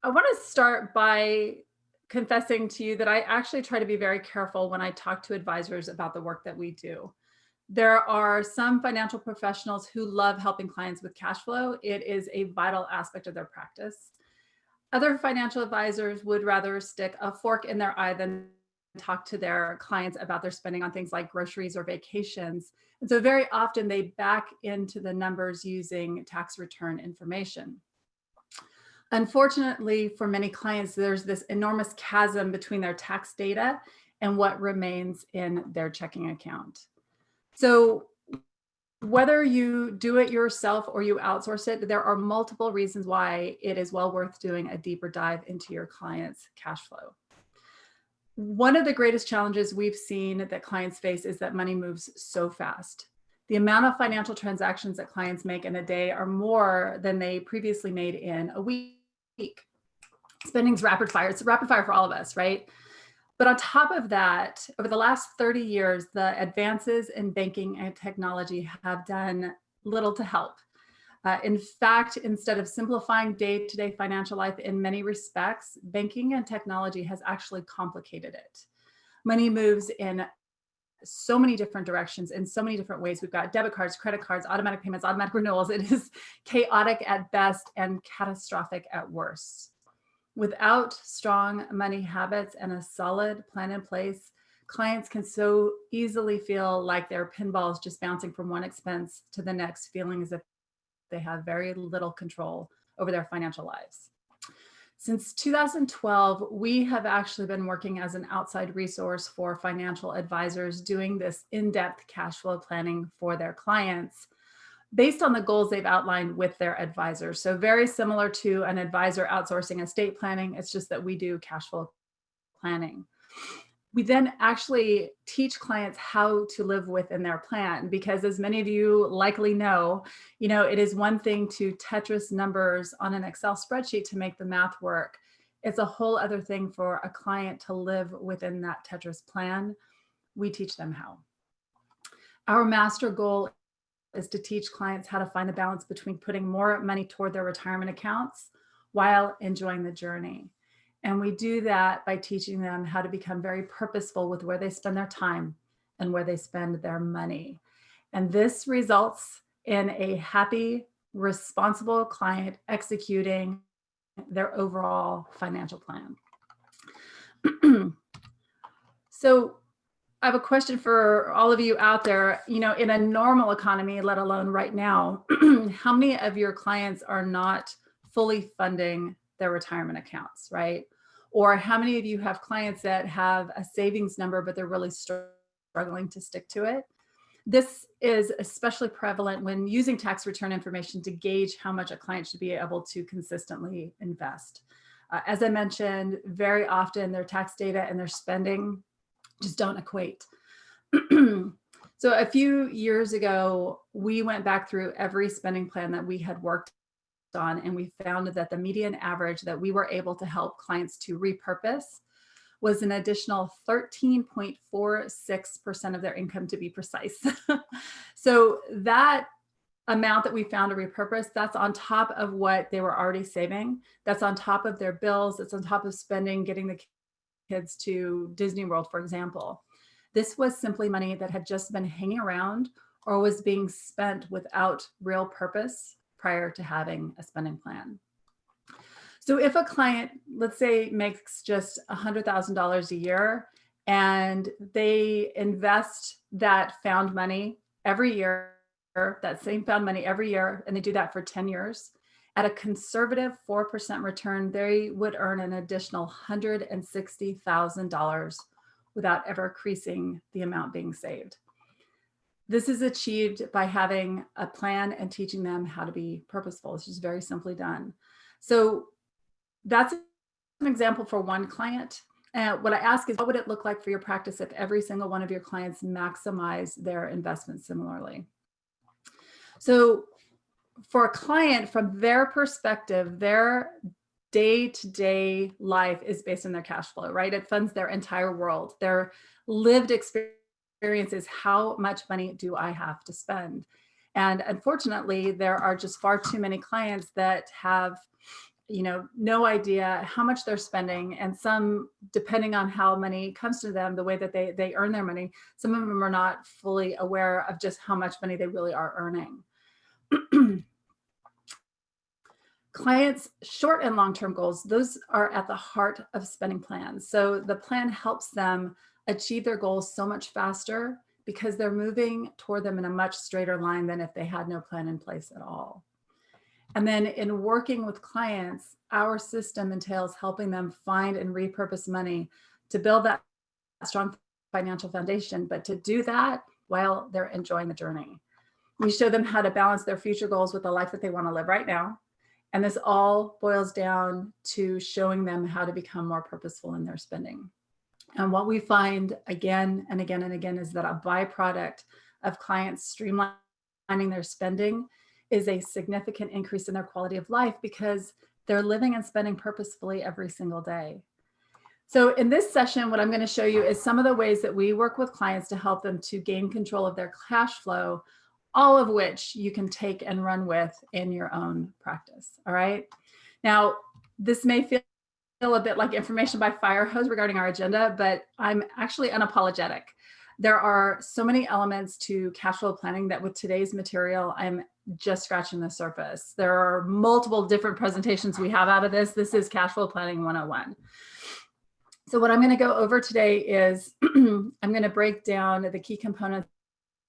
I want to start by confessing to you that I actually try to be very careful when I talk to advisors about the work that we do. There are some financial professionals who love helping clients with cash flow. It is a vital aspect of their practice. Other financial advisors would rather stick a fork in their eye than talk to their clients about their spending on things like groceries or vacations. And so very often they back into the numbers using tax return information. Unfortunately, for many clients, there's this enormous chasm between their tax data and what remains in their checking account. So, whether you do it yourself or you outsource it, there are multiple reasons why it is well worth doing a deeper dive into your client's cash flow. One of the greatest challenges we've seen that clients face is that money moves so fast. The amount of financial transactions that clients make in a day are more than they previously made in a week. Spending's rapid fire. It's rapid fire for all of us, right? But on top of that, over the last 30 years, the advances in banking and technology have done little to help. In fact, instead of simplifying day to day financial life in many respects, banking and technology has actually complicated it. Money moves in so many different directions in so many different ways. We've got debit cards, credit cards, automatic payments, automatic renewals. It is chaotic at best and catastrophic at worst. Without strong money habits and a solid plan in place, clients can so easily feel like they're pinballs just bouncing from one expense to the next, feeling as if they have very little control over their financial lives. Since 2012, we have actually been working as an outside resource for financial advisors doing this in depth cash flow planning for their clients based on the goals they've outlined with their advisors. So, very similar to an advisor outsourcing estate planning, it's just that we do cash flow planning. We then actually teach clients how to live within their plan because, as many of you likely know, it is one thing to Tetris numbers on an Excel spreadsheet to make the math work. It's a whole other thing for a client to live within that Tetris plan. We teach them how. Our master goal is to teach clients how to find a balance between putting more money toward their retirement accounts while enjoying the journey. And we do that by teaching them how to become very purposeful with where they spend their time and where they spend their money. And this results in a happy, responsible client executing their overall financial plan. So, I have a question for all of you out there. In a normal economy, let alone right now, how many of your clients are not fully funding their retirement accounts, right? Or how many of you have clients that have a savings number, but they're really struggling to stick to it? This is especially prevalent when using tax return information to gauge how much a client should be able to consistently invest. As I mentioned, very often their tax data and their spending just don't equate. So a few years ago, we went back through every spending plan that we had worked on, and we found that the median average that we were able to help clients to repurpose was an additional 13.46% of their income, to be precise. So that amount that we found to repurpose, that's on top of what they were already saving. That's on top of their bills. It's on top of spending, getting the kids to Disney World, for example. This was simply money that had just been hanging around or was being spent without real purpose prior to having a spending plan. So if a client, let's say, makes just $100,000 a year and they invest that found money every year, that same found money every year, and they do that for 10 years, at a conservative 4% return, they would earn an additional $160,000 without ever increasing the amount being saved. This is achieved by having a plan and teaching them how to be purposeful. It's just very simply done. So that's an example for one client. And what I ask is, what would it look like for your practice if every single one of your clients maximize their investment similarly? So for a client, from their perspective, their day-to-day life is based on their cash flow, right? It funds their entire world. Their lived experience is, how much money do I have to spend? And unfortunately, there are just far too many clients that have no idea how much they're spending. And some, depending on how money comes to them, the way that they earn their money, some of them are not fully aware of just how much money they really are earning. Clients' short and long-term goals, those are at the heart of spending plans. So the plan helps them achieve their goals so much faster because they're moving toward them in a much straighter line than if they had no plan in place at all. And then in working with clients, our system entails helping them find and repurpose money to build that strong financial foundation, but to do that while they're enjoying the journey. We show them how to balance their future goals with the life that they want to live right now. And this all boils down to showing them how to become more purposeful in their spending. And what we find again and again and again is that a byproduct of clients streamlining their spending is a significant increase in their quality of life because they're living and spending purposefully every single day. So in this session, what I'm going to show you is some of the ways that we work with clients to help them to gain control of their cash flow, all of which you can take and run with in your own practice. All right. Now, this may feel a bit like information by fire hose regarding our agenda, but I'm actually unapologetic. There are so many elements to cash flow planning that with today's material, I'm just scratching the surface. There are multiple different presentations we have out of this. This is Cash Flow Planning 101. So what I'm going to go over today is I'm going to break down the key components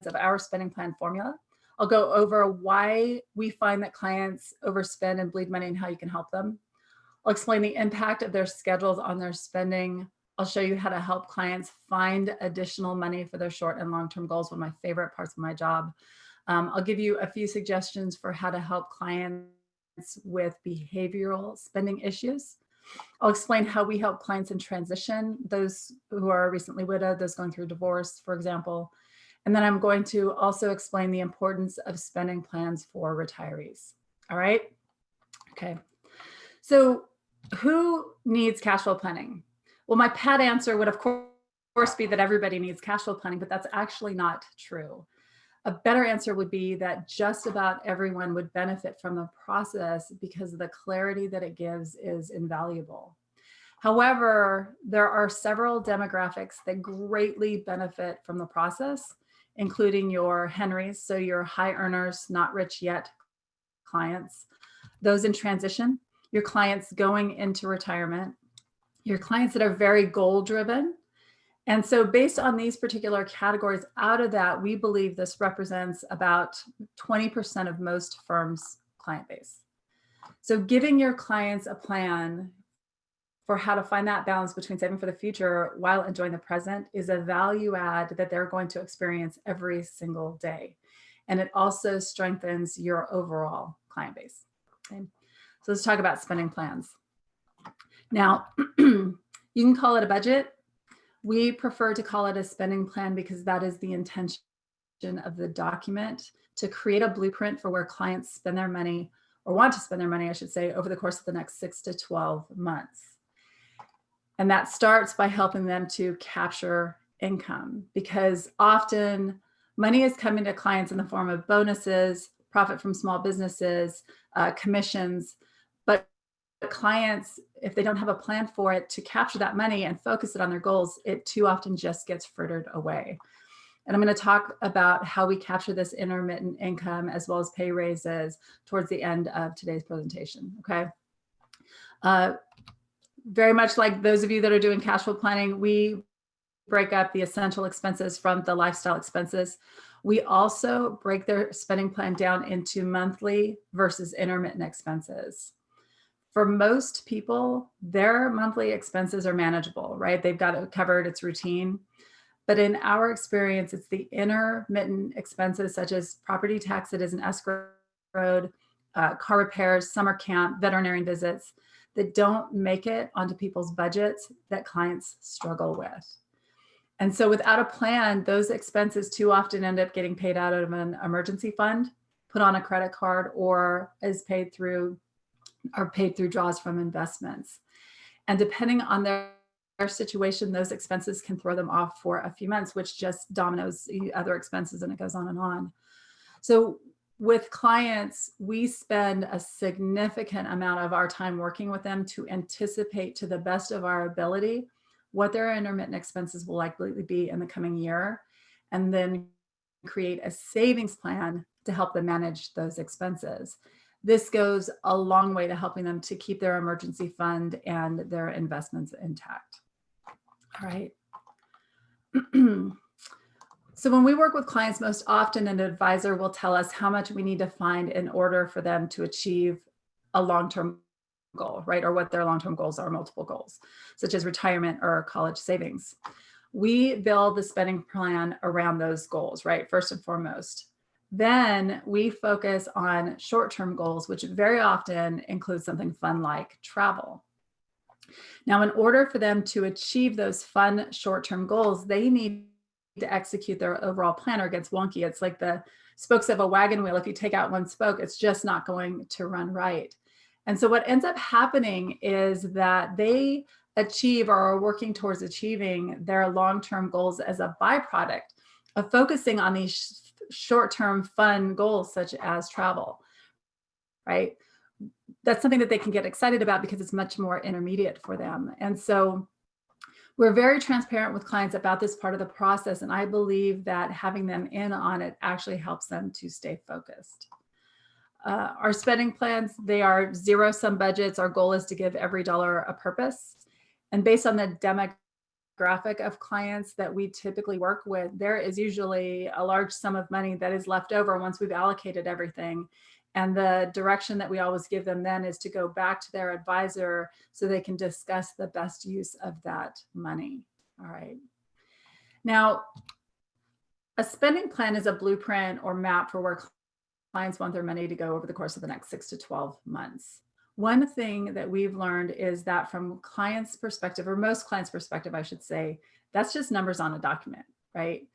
of our spending plan formula. I'll go over why we find that clients overspend and bleed money and how you can help them. I'll explain the impact of their schedules on their spending. I'll show you how to help clients find additional money for their short and long-term goals, one of my favorite parts of my job. I'll give you a few suggestions for how to help clients with behavioral spending issues. I'll explain how we help clients in transition, those who are recently widowed, those going through divorce, for example. And then I'm going to also explain the importance of spending plans for retirees. All right? Okay. So who needs cash flow planning? Well, my pat answer would, of course, be that everybody needs cash flow planning, but that's actually not true. A better answer would be that just about everyone would benefit from the process because the clarity that it gives is invaluable. However, there are several demographics that greatly benefit from the process, including your Henrys, so your high earners, not rich yet clients, those in transition, your clients going into retirement, your clients that are very goal driven. And so based on these particular categories, out of that, we believe this represents about 20% of most firms' client base. So giving your clients a plan for how to find that balance between saving for the future while enjoying the present is a value add that they're going to experience every single day. And it also strengthens your overall client base. Okay. So let's talk about spending plans. Now, you can call it a budget. We prefer to call it a spending plan because that is the intention of the document, to create a blueprint for where clients spend their money, or want to spend their money, I should say, over the course of the next 6 to 12 months. And that starts by helping them to capture income, because often money is coming to clients in the form of bonuses, profit from small businesses, commissions, but clients, if they don't have a plan for it to capture that money and focus it on their goals, it too often just gets frittered away. And I'm going to talk about how we capture this intermittent income as well as pay raises towards the end of today's presentation. Okay. Very much like those of you that are doing cash flow planning, we break up the essential expenses from the lifestyle expenses. We also break their spending plan down into monthly versus intermittent expenses. For most people, their monthly expenses are manageable, right? They've got it covered, it's routine. But in our experience, it's the intermittent expenses such as property tax that isn't escrowed, car repairs, summer camp, veterinarian visits that don't make it onto people's budgets that clients struggle with. And so without a plan, those expenses too often end up getting paid out of an emergency fund, put on a credit card, or is paid through draws from investments. And depending on their situation, those expenses can throw them off for a few months, which just dominoes other expenses, and it goes on and on. So with clients, we spend a significant amount of our time working with them to anticipate to the best of our ability what their intermittent expenses will likely be in the coming year, and then create a savings plan to help them manage those expenses. This goes a long way to helping them to keep their emergency fund and their investments intact. All right. So when we work with clients, most often an advisor will tell us how much we need to find in order for them to achieve a long-term goal, right? Or what their long-term goals are, multiple goals, such as retirement or college savings. We build the spending plan around those goals, right? First and foremost. Then we focus on short-term goals, which very often include something fun like travel. Now, in order for them to achieve those fun short-term goals, they need to execute their overall plan, or it gets wonky. It's like the spokes of a wagon wheel. If you take out one spoke, it's just not going to run right. And so what ends up happening is that they achieve or are working towards achieving their long-term goals as a byproduct of focusing on these short-term fun goals, such as travel, right? That's something that they can get excited about because it's much more intermediate for them. And so we're very transparent with clients about this part of the process, and I believe that having them in on it actually helps them to stay focused. Our spending plans, they are zero-sum budgets. Our goal is to give every dollar a purpose. And based on the demographic of clients that we typically work with, there is usually a large sum of money that is left over once we've allocated everything. And the direction that we always give them then is to go back to their advisor so they can discuss the best use of that money. All right. Now, a spending plan is a blueprint or map for where clients want their money to go over the course of the next 6 to 12 months. One thing that we've learned is that from clients' perspective, or most clients' perspective, I should say, that's just numbers on a document, right?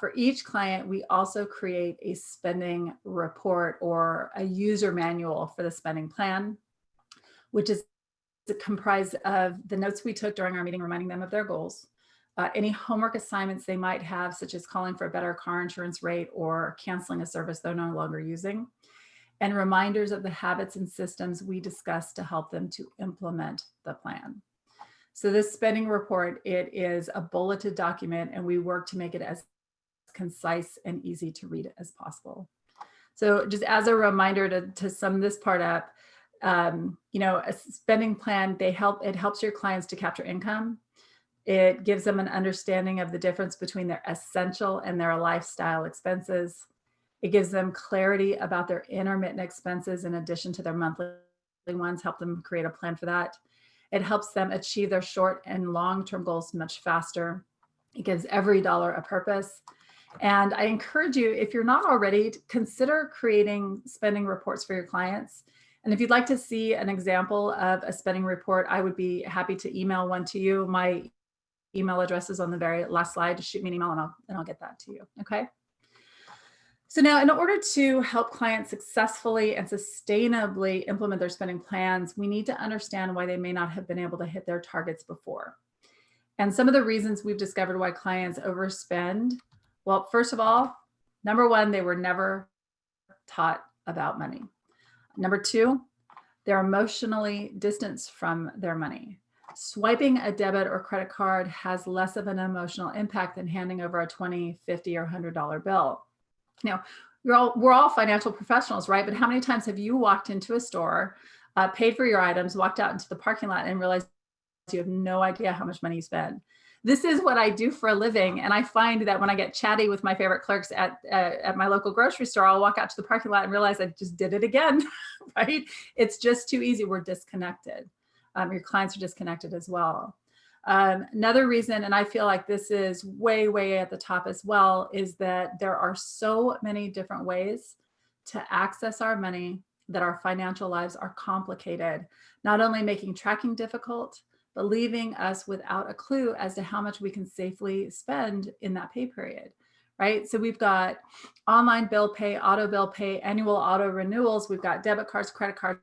For each client, we also create a spending report or a user manual for the spending plan, which is comprised of the notes we took during our meeting, reminding them of their goals, any homework assignments they might have, such as calling for a better car insurance rate or canceling a service they're no longer using, and reminders of the habits and systems we discussed to help them to implement the plan. So this spending report, it is a bulleted document, and we work to make it as concise and easy to read as possible. So just as a reminder to sum this part up, a spending plan, it helps your clients to capture income. It gives them an understanding of the difference between their essential and their lifestyle expenses. It gives them clarity about their intermittent expenses in addition to their monthly ones, help them create a plan for that. It helps them achieve their short and long-term goals much faster. It gives every dollar a purpose. And I encourage you, if you're not already, to consider creating spending reports for your clients. And if you'd like to see an example of a spending report, I would be happy to email one to you. My email address is on the very last slide. Just shoot me an email and I'll get that to you. Okay. So now, in order to help clients successfully and sustainably implement their spending plans, we need to understand why they may not have been able to hit their targets before. And some of the reasons we've discovered why clients overspend. Well, first of all, number one, they were never taught about money. Number two, they're emotionally distanced from their money. Swiping a debit or credit card has less of an emotional impact than handing over a $20, $50, or $100 bill. Now, we're all financial professionals, right? But how many times have you walked into a store, paid for your items, walked out into the parking lot, and realized you have no idea how much money you spend? This is what I do for a living. And I find that when I get chatty with my favorite clerks at my local grocery store, I'll walk out to the parking lot and realize I just did it again, right? It's just too easy. We're disconnected. Your clients are disconnected as well. Another reason, and I feel like this is way, way at the top as well, is that there are so many different ways to access our money that our financial lives are complicated, not only making tracking difficult, but leaving us without a clue as to how much we can safely spend in that pay period, right? So we've got online bill pay, auto bill pay, annual auto renewals. We've got debit cards, credit cards,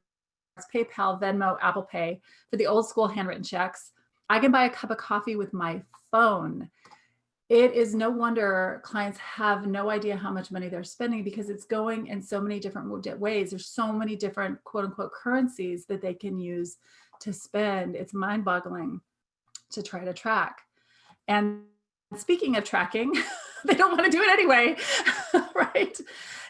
PayPal, Venmo, Apple Pay. For the old school handwritten checks, I can buy a cup of coffee with my phone. it is no wonder clients have no idea how much money they're spending because it's going in so many different ways. There's so many different quote unquote currencies that they can use to spend. It's mind boggling to try to track. And speaking of tracking, they don't want to do it anyway, right?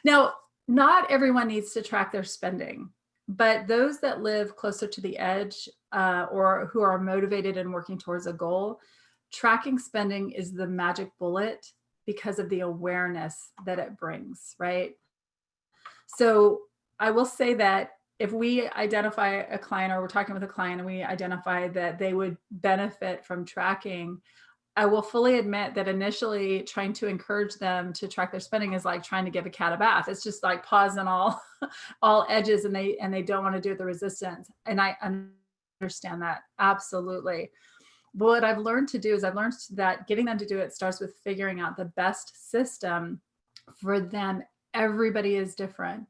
Now, not everyone needs to track their spending, but those that live closer to the edge or who are motivated and working towards a goal, tracking spending is the magic bullet because of the awareness that it brings, right? So I will say that if we identify a client or we're talking with a client and we identify that they would benefit from tracking, I will fully admit that initially trying to encourage them to track their spending is like trying to give a cat a bath. It's just like pause on all edges, and they don't want to do it, the resistance. And I understand that absolutely. But what I've learned to do is I've learned that getting them to do it starts with figuring out the best system for them. Everybody is different.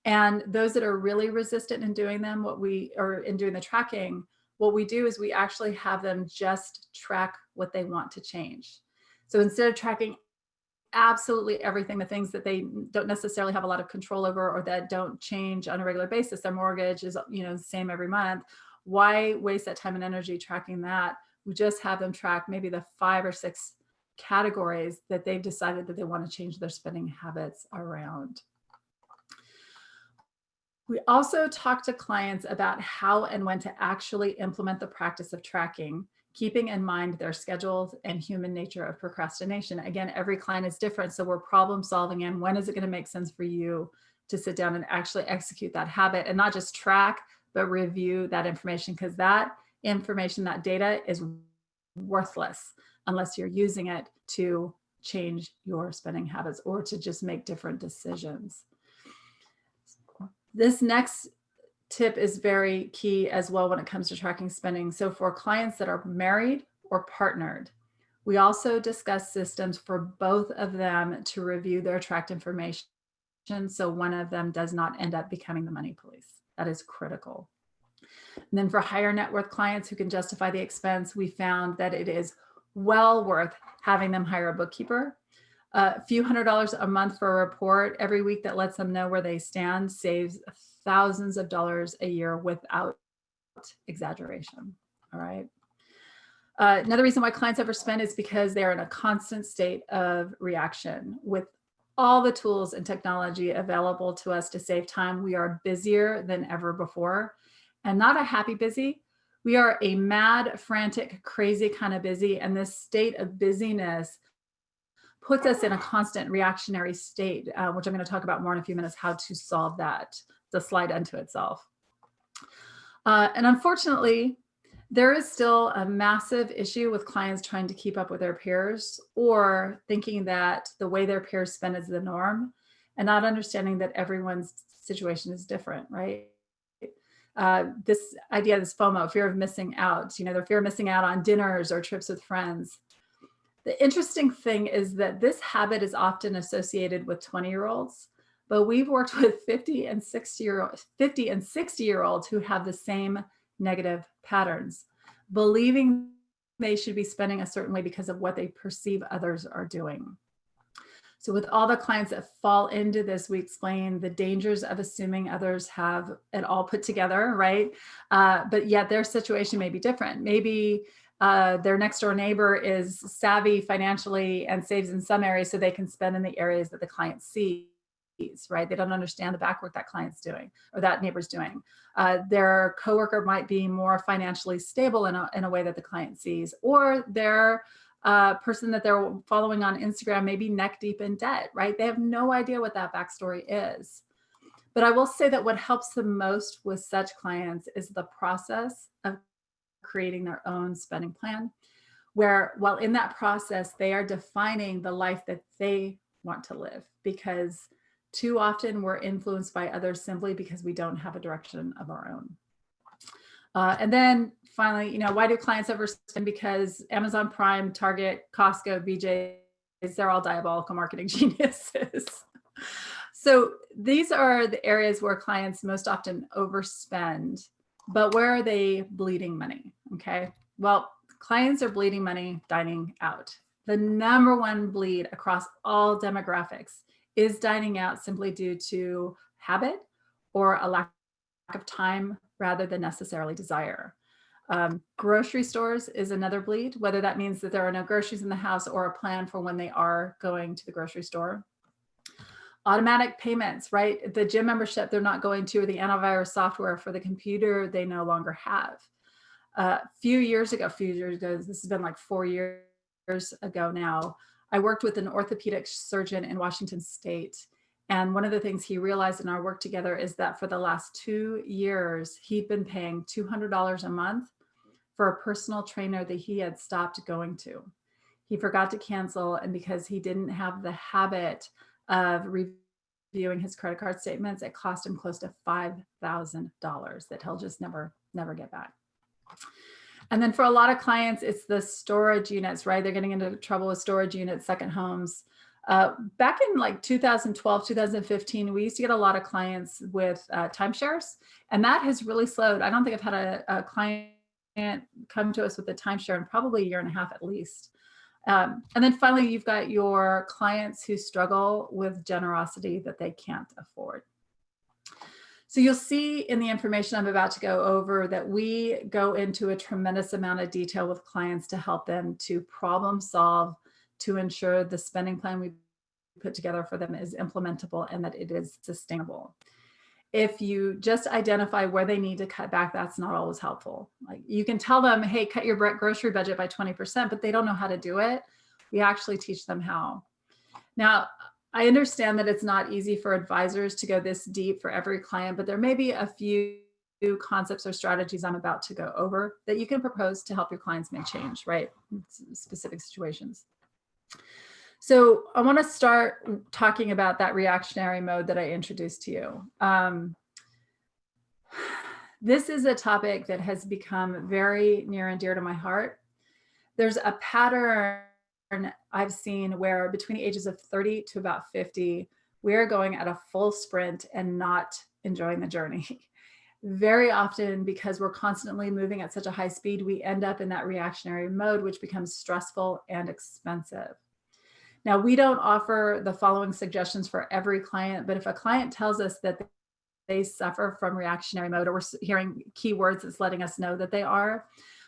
And those that are really resistant in doing them, in doing the tracking, what we do is we actually have them just track what they want to change. So instead of tracking absolutely everything, the things that they don't necessarily have a lot of control over or that don't change on a regular basis, their mortgage is, the same every month. Why waste that time and energy tracking that? We just have them track maybe the 5 or 6 categories that they've decided that they want to change their spending habits around. We also talk to clients about how and when to actually implement the practice of tracking, keeping in mind their schedules and human nature of procrastination. Again, every client is different, so we're problem solving. And when is it going to make sense for you to sit down and actually execute that habit and not just track, but review that information? Because that information, that data is worthless unless you're using it to change your spending habits or to just make different decisions. This next tip is very key as well when it comes to tracking spending. So for clients that are married or partnered, we also discuss systems for both of them to review their tracked information so one of them does not end up becoming the money police. That is critical. And then for higher net worth clients who can justify the expense, we found that it is well worth having them hire a bookkeeper. A few $100s a month for a report every week that lets them know where they stand saves thousands of dollars a year without exaggeration. All right. Another reason why clients overspend is because they're in a constant state of reaction. With all the tools and technology available to us to save time, we are busier than ever before, and not a happy busy. We are a mad, frantic, crazy kind of busy, and this state of busyness puts us in a constant reactionary state, which I'm going to talk about more in a few minutes, how to solve that. The slide unto itself. And unfortunately, there is still a massive issue with clients trying to keep up with their peers or thinking that the way their peers spend is the norm and not understanding that everyone's situation is different, right? This idea, this FOMO, fear of missing out, their fear of missing out on dinners or trips with friends. The interesting thing is that this habit is often associated with 20-year-olds, but we've worked with 50 and 60-year-olds who have the same negative patterns, believing they should be spending a certain way because of what they perceive others are doing. So with all the clients that fall into this, we explain the dangers of assuming others have it all put together, right? But yet their situation may be different. Maybe their next door neighbor is savvy financially and saves in some areas so they can spend in the areas that the client sees, right? They don't understand the back work that client's doing or that neighbor's doing. Their coworker might be more financially stable in a way that the client sees, or their person that they're following on Instagram may be neck deep in debt, right? They have no idea what that backstory is. But I will say that what helps the most with such clients is the process of creating their own spending plan, where while in that process, they are defining the life that they want to live, because too often we're influenced by others simply because we don't have a direction of our own. And then finally, why do clients overspend? Because Amazon Prime, Target, Costco, BJ's, they're all diabolical marketing geniuses. So these are the areas where clients most often overspend, but where are they bleeding money? Okay. Well, clients are bleeding money dining out. the number one bleed across all demographics is dining out simply due to habit or a lack of time rather than necessarily desire. Grocery stores is another bleed, whether that means that there are no groceries in the house or a plan for when they are going to the grocery store. Automatic payments, right? The gym membership they're not going to, or the antivirus software for the computer they no longer have. A few years ago, this has been like 4 years ago now, I worked with an orthopedic surgeon in Washington State. And one of the things he realized in our work together is that for the last 2 years, he'd been paying $200 a month for a personal trainer that he had stopped going to. He forgot to cancel, and because he didn't have the habit of reviewing his credit card statements, it cost him close to $5,000 that he'll just never get back. And then for a lot of clients, it's the storage units, right? They're getting into trouble with storage units, second homes. Back in like 2012, 2015, we used to get a lot of clients with timeshares, and that has really slowed. I don't think I've had a client come to us with a timeshare in probably a year and a half at least. And then finally, you've got your clients who struggle with generosity that they can't afford. So you'll see in the information I'm about to go over that we go into a tremendous amount of detail with clients to help them to problem solve, to ensure the spending plan we put together for them is implementable and that it is sustainable. If you just identify where they need to cut back, that's not always helpful. Like you can tell them, hey, cut your grocery budget by 20%, but they don't know how to do it. We actually teach them how. Now, I understand that it's not easy for advisors to go this deep for every client, but there may be a few concepts or strategies I'm about to go over that you can propose to help your clients make change, right? In specific situations. So I want to start talking about that reactionary mode that I introduced to you. This is a topic that has become very near and dear to my heart. There's a pattern I've seen where between the ages of 30 to about 50, we're going at a full sprint and not enjoying the journey. Very often, because we're constantly moving at such a high speed, we end up in that reactionary mode, which becomes stressful and expensive. Now, we don't offer the following suggestions for every client, but if a client tells us that they suffer from reactionary mode, or we're hearing keywords that's letting us know that they are,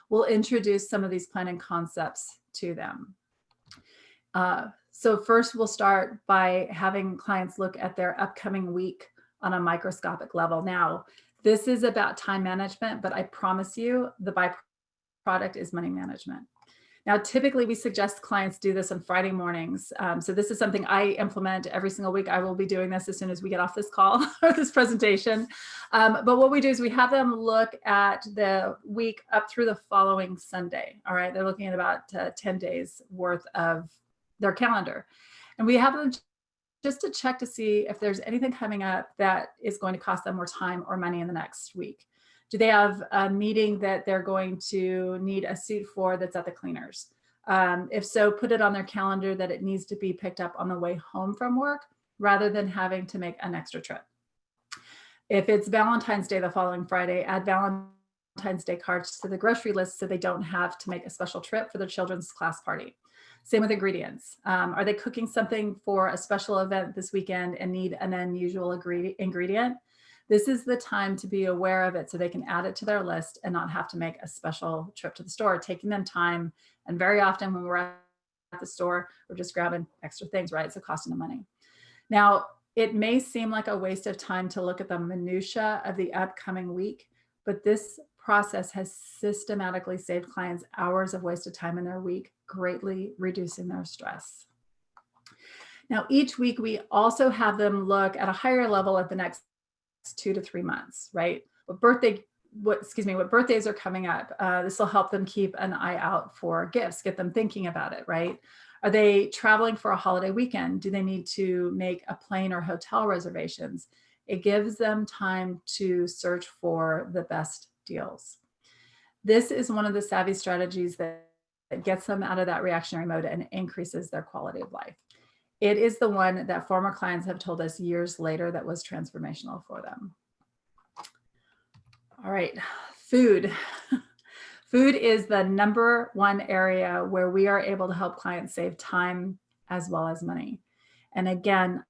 we'll introduce some of these planning concepts to them. So first, we'll start by having clients look at their upcoming week on a microscopic level. Now, this is about time management, but I promise you the byproduct is money management. Now, typically we suggest clients do this on Friday mornings. So this is something I implement every single week. I will be doing this as soon as we get off this call or this presentation. But what we do is we have them look at the week up through the following Sunday. All right, they're looking at about 10 days worth of their calendar. And we have them just to check to see if there's anything coming up that is going to cost them more time or money in the next week. Do they have a meeting that they're going to need a suit for that's at the cleaners? If so, put it on their calendar that it needs to be picked up on the way home from work rather than having to make an extra trip. If it's Valentine's Day the following Friday, add Valentine's Day cards to the grocery list so they don't have to make a special trip for their children's class party. Same with ingredients. Are they cooking something for a special event this weekend and need an unusual ingredient? This is the time to be aware of it so they can add it to their list and not have to make a special trip to the store, taking them time. And very often when we're at the store, we're just grabbing extra things, right? So costing them money. Now, it may seem like a waste of time to look at the minutia of the upcoming week, but this process has systematically saved clients hours of wasted time in their week, greatly reducing their stress. Now, each week we also have them look at a higher level at the next 2 to 3 months, right? What birthdays are coming up. This will help them keep an eye out for gifts, get them thinking about it, right? Are they traveling for a holiday weekend? Do they need to make a plane or hotel reservations? It gives them time to search for the best deals. This is one of the savvy strategies that gets them out of that reactionary mode and increases their quality of life. It is the one that former clients have told us years later that was transformational for them. All right, food. Food is the number one area where we are able to help clients save time as well as money. And again,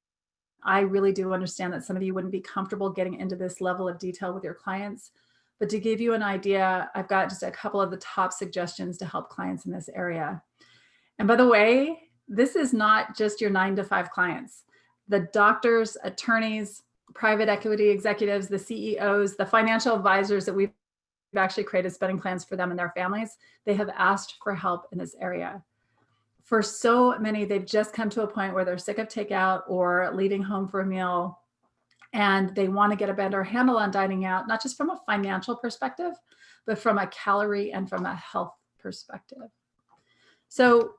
I really do understand that some of you wouldn't be comfortable getting into this level of detail with your clients. But to give you an idea, I've got just a couple of the top suggestions to help clients in this area. And by the way, this is not just your 9 to 5 clients. The doctors, attorneys, private equity executives, the CEOs, the financial advisors that we've actually created spending plans for them and their families, they have asked for help in this area. For so many, they've just come to a point where they're sick of takeout or leaving home for a meal, and they want to get a better handle on dining out, not just from a financial perspective, but from a calorie and from a health perspective. So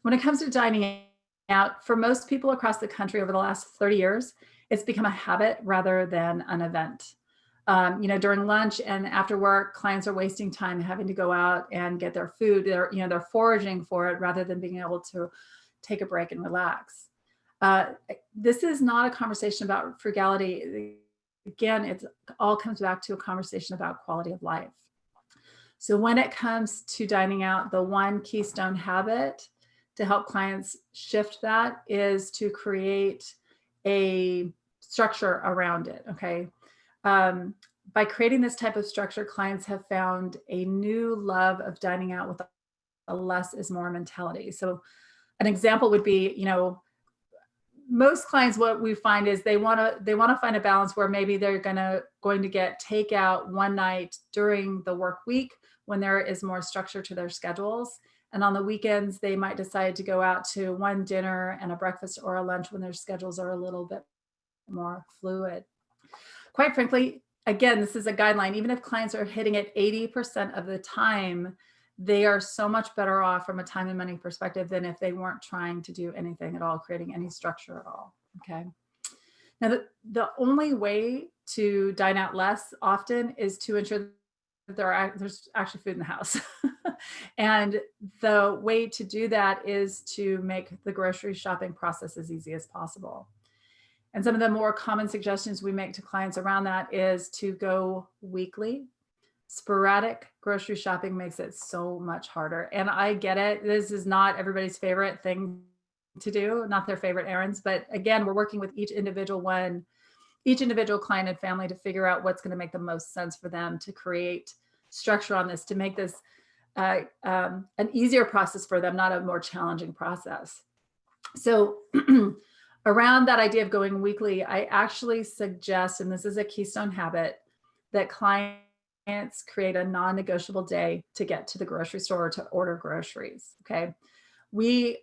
when it comes to dining out, for most people across the country over the last 30 years, it's become a habit rather than an event. During lunch and after work, clients are wasting time having to go out and get their food. They're foraging for it rather than being able to take a break and relax. This is not a conversation about frugality. Again, it all comes back to a conversation about quality of life. So when it comes to dining out, the one keystone habit to help clients shift that is to create a structure around it, okay? By creating this type of structure, clients have found a new love of dining out with a less is more mentality. So an example would be, most clients, what we find is they want to find a balance where maybe they're going to get takeout one night during the work week when there is more structure to their schedules. And on the weekends, they might decide to go out to one dinner and a breakfast or a lunch when their schedules are a little bit more fluid. Quite frankly, again, this is a guideline. Even if clients are hitting it 80% of the time, they are so much better off from a time and money perspective than if they weren't trying to do anything at all, creating any structure at all, okay? Now, the only way to dine out less often is to ensure that there's actually food in the house. And the way to do that is to make the grocery shopping process as easy as possible. And some of the more common suggestions we make to clients around that is to go weekly. Sporadic grocery shopping makes it so much harder. And I get it. This is not everybody's favorite thing to do, not their favorite errands. But again, we're working with each individual client and family to figure out what's going to make the most sense for them, to create structure on this, to make this an easier process for them, not a more challenging process. So around that idea of going weekly, I actually suggest, and this is a keystone habit, that clients create a non-negotiable day to get to the grocery store to order groceries, okay? We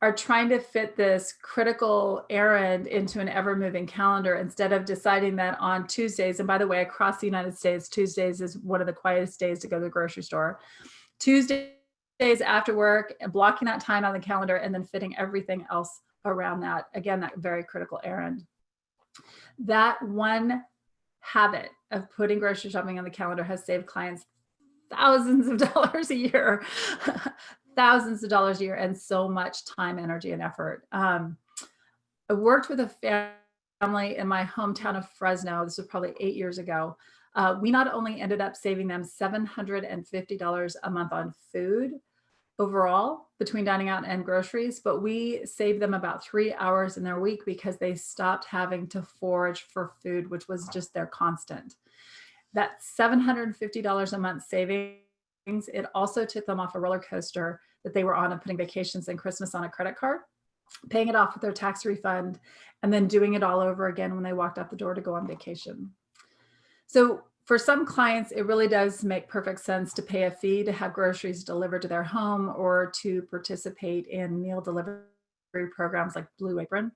are trying to fit this critical errand into an ever-moving calendar instead of deciding that on Tuesdays, and by the way, across the United States, Tuesdays is one of the quietest days to go to the grocery store. Tuesdays after work, and blocking that time on the calendar and then fitting everything else around that. Again, that very critical errand. That one habit of putting grocery shopping on the calendar has saved clients thousands of dollars a year, thousands of dollars a year, and so much time, energy, and effort. I worked with a family in my hometown of Fresno. This was probably 8 years ago. We not only ended up saving them $750 a month on food overall between dining out and groceries, but we saved them about 3 hours in their week because they stopped having to forage for food, which was just their constant. That $750 a month savings, it also took them off a roller coaster that they were on of putting vacations and Christmas on a credit card, paying it off with their tax refund, and then doing it all over again when they walked out the door to go on vacation. So for some clients, it really does make perfect sense to pay a fee to have groceries delivered to their home or to participate in meal delivery programs like Blue Apron.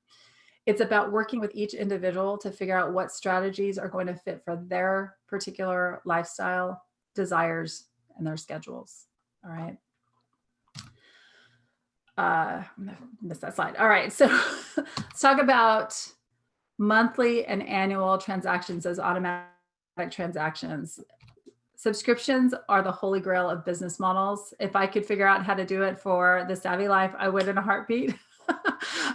It's about working with each individual to figure out what strategies are going to fit for their particular lifestyle, desires, and their schedules. All right. I'm gonna miss that slide. All right, so let's talk about monthly and annual transactions as automatic transactions. Subscriptions are the holy grail of business models. If I could figure out how to do it for the Savvy Life, I would in a heartbeat.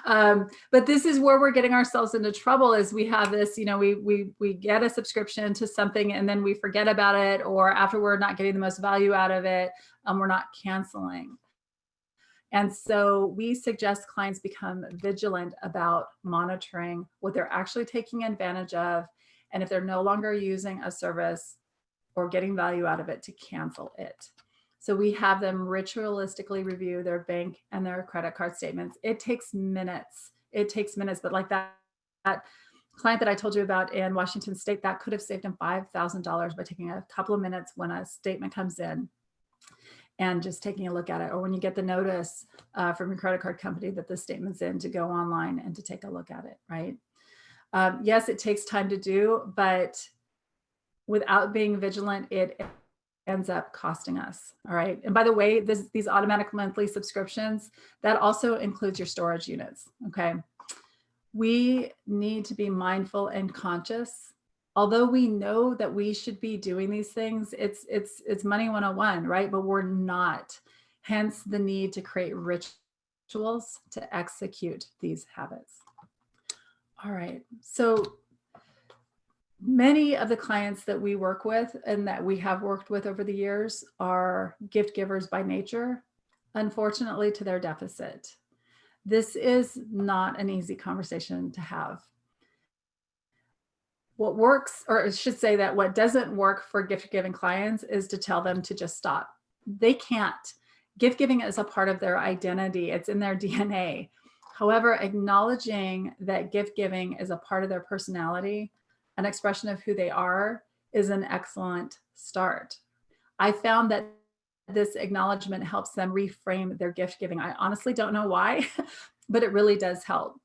But this is where we're getting ourselves into trouble is we have this, we get a subscription to something and then we forget about it, or after we're not getting the most value out of it, we're not canceling. And so we suggest clients become vigilant about monitoring what they're actually taking advantage of. And if they're no longer using a service or getting value out of it, to cancel it. So we have them ritualistically review their bank and their credit card statements. It takes minutes. It takes minutes, but like that client that I told you about in Washington State, that could have saved him $5,000 by taking a couple of minutes when a statement comes in and just taking a look at it, or when you get the notice from your credit card company that the statement's in, to go online and to take a look at it, right? Yes, it takes time to do, but without being vigilant, it ends up costing us. All right. And by the way, these automatic monthly subscriptions, that also includes your storage units. Okay. We need to be mindful and conscious. Although we know that we should be doing these things, it's money 101, right? But we're not. Hence the need to create rituals to execute these habits. All right. So many of the clients that we work with and that we have worked with over the years are gift givers by nature, unfortunately, to their deficit. This is not an easy conversation to have. What works, or I should say that what doesn't work for gift giving clients is to tell them to just stop. They can't. Gift giving is a part of their identity. It's in their DNA. However, acknowledging that gift giving is a part of their personality, an expression of who they are, is an excellent start. I found that this acknowledgement helps them reframe their gift giving. I honestly don't know why, but it really does help.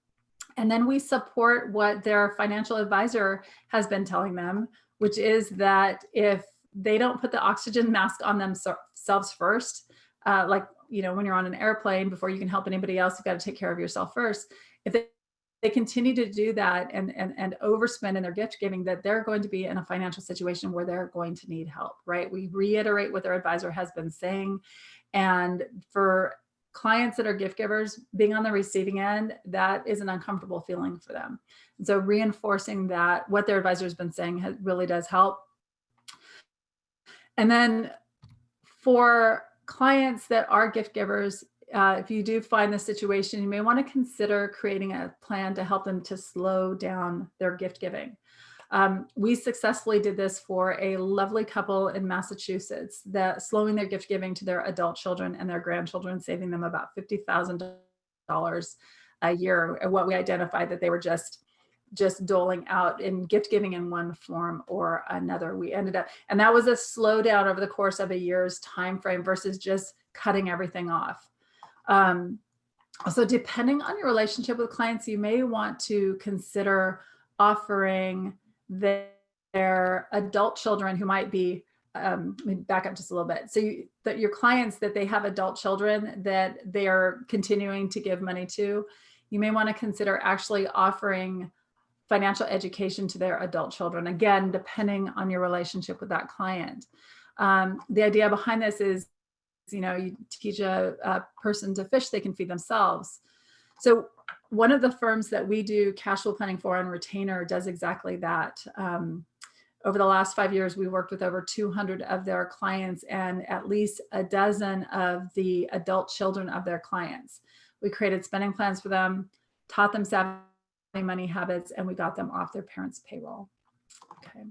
And then we support what their financial advisor has been telling them, which is that if they don't put the oxygen mask on themselves first, like, when you're on an airplane, before you can help anybody else, you've got to take care of yourself first. If they continue to do that and overspend in their gift giving, that they're going to be in a financial situation where they're going to need help, right? We reiterate what their advisor has been saying. And for clients that are gift givers, being on the receiving end, that is an uncomfortable feeling for them. And so reinforcing that what their advisor has been saying really does help. And then for clients that are gift givers, if you do find the situation, you may want to consider creating a plan to help them to slow down their gift giving. We successfully did this for a lovely couple in Massachusetts, that slowing their gift giving to their adult children and their grandchildren, saving them about $50,000 a year. And what we identified that they were just doling out in gift giving in one form or another. We ended up, and that was a slowdown over the course of a year's time frame versus just cutting everything off. So depending on your relationship with clients, you may want to consider offering their adult children who might be, let me back up just a little bit. So that your clients, that they have adult children that they are continuing to give money to, you may want to consider actually offering financial education to their adult children. Again, depending on your relationship with that client. The idea behind this is, you teach a person to fish, they can feed themselves. So one of the firms that we do cash flow planning for on retainer does exactly that. Over the last 5 years, we worked with over 200 of their clients and at least a dozen of the adult children of their clients. We created spending plans for them, taught them savvy money habits, and we got them off their parents' payroll. Okay.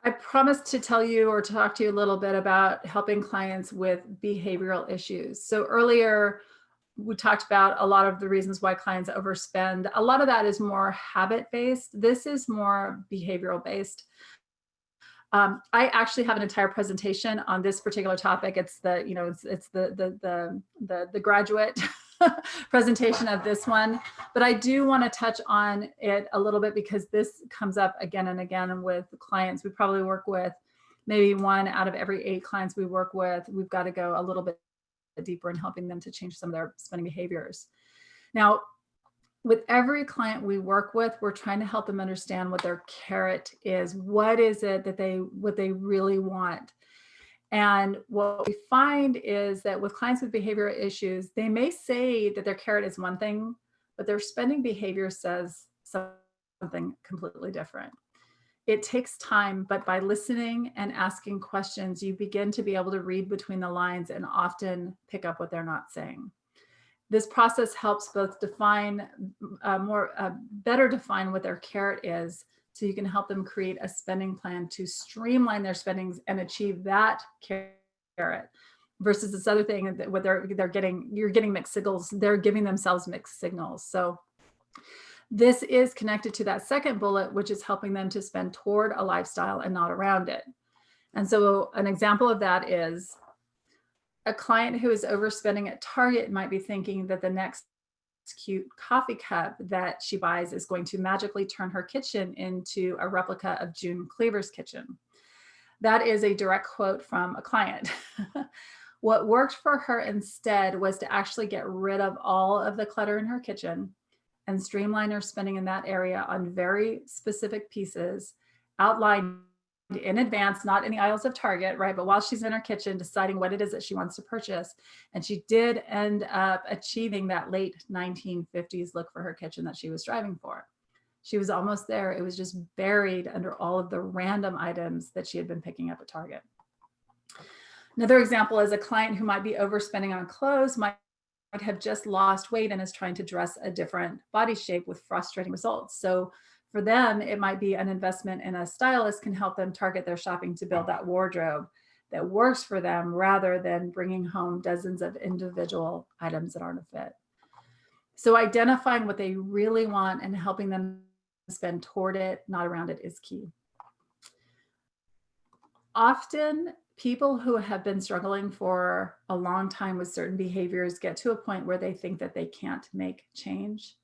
I promised to tell you or talk to you a little bit about helping clients with behavioral issues. So earlier, we talked about a lot of the reasons why clients overspend. A lot of that is more habit-based. This is more behavioral-based. I actually have an entire presentation on this particular topic. It's the, it's the graduate presentation of this one, but I do want to touch on it a little bit because this comes up again and again with clients. We probably work with maybe 1 out of every 8 clients we work with. We've got to go a little bit deeper in helping them to change some of their spending behaviors. Now, with every client we work with, we're trying to help them understand what their carrot is. What is it that what they really want? And what we find is that with clients with behavioral issues, they may say that their carrot is one thing, but their spending behavior says something completely different. It takes time, but by listening and asking questions, you begin to be able to read between the lines and often pick up what they're not saying. This process helps both define better define what their carrot is, so you can help them create a spending plan to streamline their spendings and achieve that carrot, versus this other thing that what they're getting, you're getting mixed signals. They're giving themselves mixed signals. So this is connected to that second bullet, which is helping them to spend toward a lifestyle and not around it. And so an example of that is a client who is overspending at Target might be thinking that the next cute coffee cup that she buys is going to magically turn her kitchen into a replica of June Cleaver's kitchen. That is a direct quote from a client. What worked for her instead was to actually get rid of all of the clutter in her kitchen and streamline her spending in that area on very specific pieces outlined in advance, not in the aisles of Target, right? But while she's in her kitchen deciding what it is that she wants to purchase. And she did end up achieving that late 1950s look for her kitchen that she was striving for. She was almost there. It was just buried under all of the random items that she had been picking up at Target. Another example is a client who might be overspending on clothes, might have just lost weight and is trying to dress a different body shape with frustrating results. So for them, it might be an investment in a stylist can help them target their shopping to build that wardrobe that works for them, rather than bringing home dozens of individual items that aren't a fit. So identifying what they really want and helping them spend toward it, not around it, is key. Often people who have been struggling for a long time with certain behaviors get to a point where they think that they can't make change.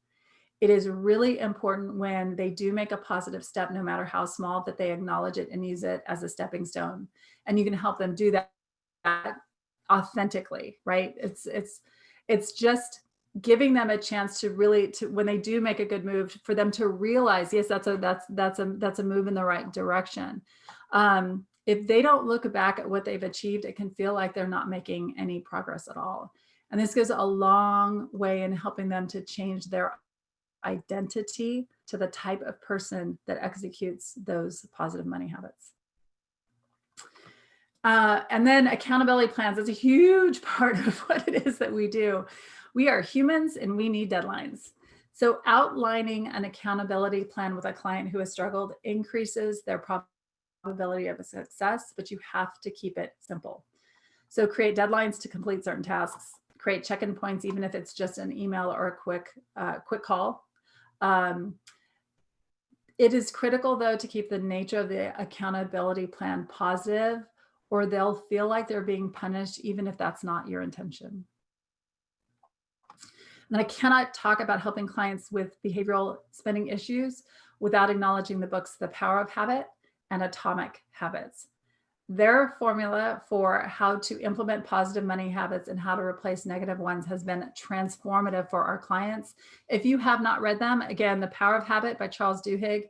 It is really important when they do make a positive step, no matter how small, that they acknowledge it and use it as a stepping stone. And you can help them do that authentically, right? It's just giving them a chance to really, to when they do make a good move, for them to realize, yes, that's a move in the right direction. If they don't look back at what they've achieved, it can feel like they're not making any progress at all. And this goes a long way in helping them to change their identity to the type of person that executes those positive money habits. And then accountability plans is a huge part of what it is that we do. We are humans and we need deadlines. So outlining an accountability plan with a client who has struggled increases their probability of a success, but you have to keep it simple. So create deadlines to complete certain tasks, create check-in points, even if it's just an email or a quick call. It is critical, though, to keep the nature of the accountability plan positive, or they'll feel like they're being punished, even if that's not your intention. And I cannot talk about helping clients with behavioral spending issues without acknowledging the books, The Power of Habit and Atomic Habits. Their formula for how to implement positive money habits and how to replace negative ones has been transformative for our clients. If you have not read them, again, The Power of Habit by Charles Duhigg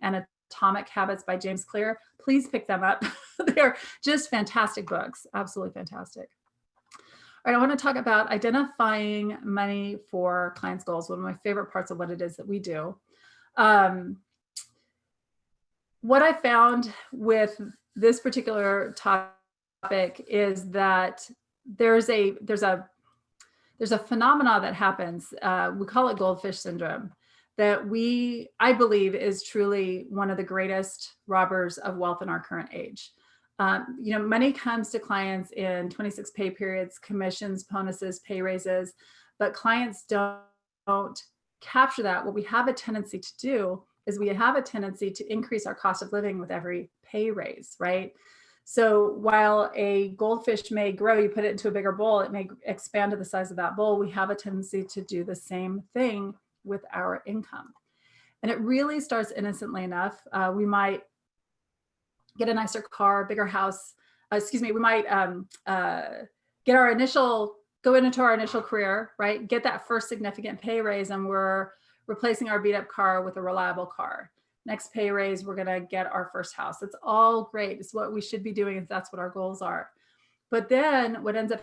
and Atomic Habits by James Clear, please pick them up. They're just fantastic books, absolutely fantastic. All right, I want to talk about identifying money for clients' goals, one of my favorite parts of what it is that we do. What I found with this particular topic is that there's a phenomena that happens. We call it goldfish syndrome, that I believe is truly one of the greatest robbers of wealth in our current age. Money comes to clients in 26 pay periods, commissions, bonuses, pay raises, but clients don't capture that. What we have a tendency to do is we have a tendency to increase our cost of living with every pay raise, right? So while a goldfish may grow, you put it into a bigger bowl, it may expand to the size of that bowl. We have a tendency to do the same thing with our income. And it really starts innocently enough. We might get a nicer car, bigger house. We might go into our initial career, right? Get that first significant pay raise, and we're replacing our beat up car with a reliable car. next pay raise, we're going to get our first house. It's all great. It's what we should be doing if that's what our goals are. But then what ends up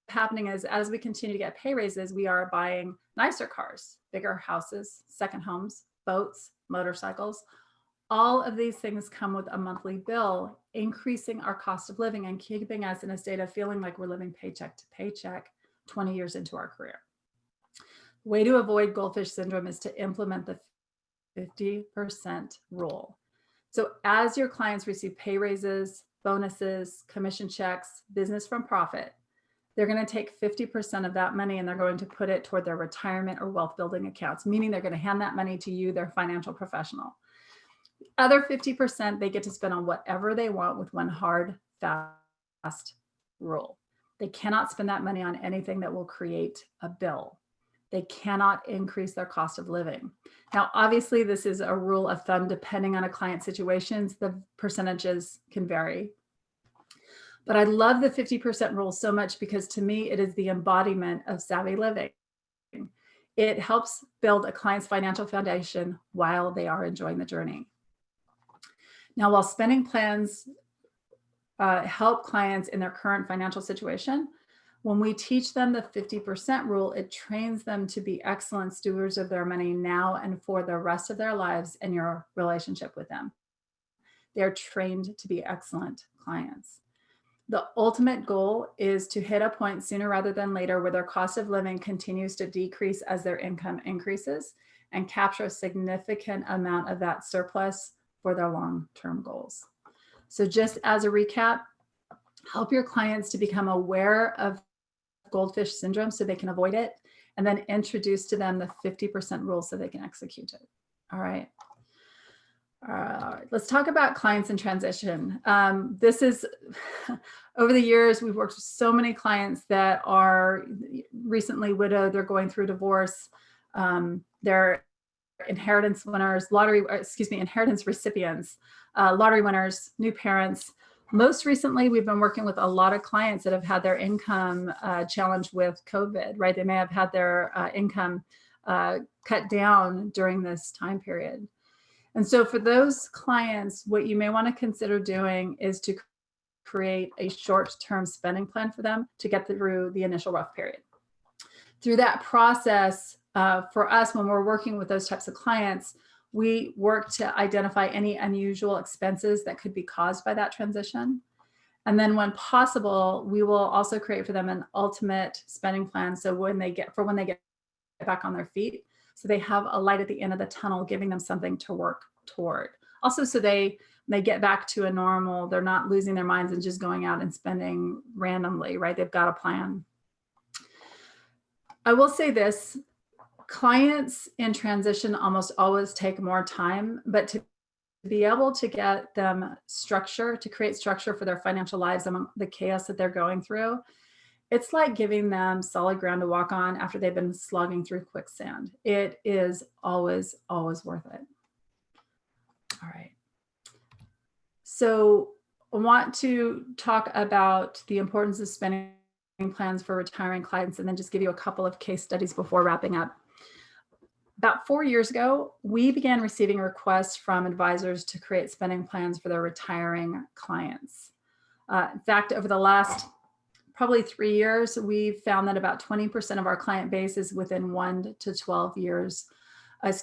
happening is as we continue to get pay raises, we are buying nicer cars, bigger houses, second homes, boats, motorcycles. All of these things come with a monthly bill, increasing our cost of living and keeping us in a state of feeling like we're living paycheck to paycheck 20 years into our career. The way to avoid goldfish syndrome is to implement the 50% rule. So as your clients receive pay raises, bonuses, commission checks, business from profit, they're going to take 50% of that money and they're going to put it toward their retirement or wealth building accounts, meaning they're going to hand that money to you, their financial professional. The other 50% they get to spend on whatever they want with one hard, fast rule. They cannot spend that money on anything that will create a bill. They cannot increase their cost of living. Now, obviously, this is a rule of thumb depending on a client situations. The percentages can vary. But I love the 50% rule so much because to me, it is the embodiment of savvy living. It helps build a client's financial foundation while they are enjoying the journey. Now, while spending plans help clients in their current financial situation, when we teach them the 50% rule, it trains them to be excellent stewards of their money now and for the rest of their lives and your relationship with them. They're trained to be excellent clients. The ultimate goal is to hit a point sooner rather than later where their cost of living continues to decrease as their income increases and capture a significant amount of that surplus for their long-term goals. So just as a recap, help your clients to become aware of goldfish syndrome so they can avoid it, and then introduce to them the 50% rule so they can execute it. All right. Let's talk about clients in transition. This is, over the years, we've worked with so many clients that are recently widowed, they're going through divorce, they're inheritance winners, inheritance recipients, lottery winners, new parents. Most recently, we've been working with a lot of clients that have had their income challenged with COVID, right? They may have had their income cut down during this time period. And so for those clients, what you may want to consider doing is to create a short-term spending plan for them to get through the initial rough period. Through that process, for us, when we're working with those types of clients, we work to identify any unusual expenses that could be caused by that transition. And then when possible, we will also create for them an ultimate spending plan. So when they get back on their feet, so they have a light at the end of the tunnel, giving them something to work toward. Also, so they get back to a normal, they're not losing their minds and just going out and spending randomly, right? They've got a plan. I will say this, clients in transition almost always take more time, but to be able to get them structure, to create structure for their financial lives among the chaos that they're going through, it's like giving them solid ground to walk on after they've been slogging through quicksand. It is always, always worth it. All right. So I want to talk about the importance of spending plans for retiring clients and then just give you a couple of case studies before wrapping up. About 4 years ago, we began receiving requests from advisors to create spending plans for their retiring clients. In fact, over the last probably 3 years, we've found that about 20% of our client base is within 1 to 12 years, 1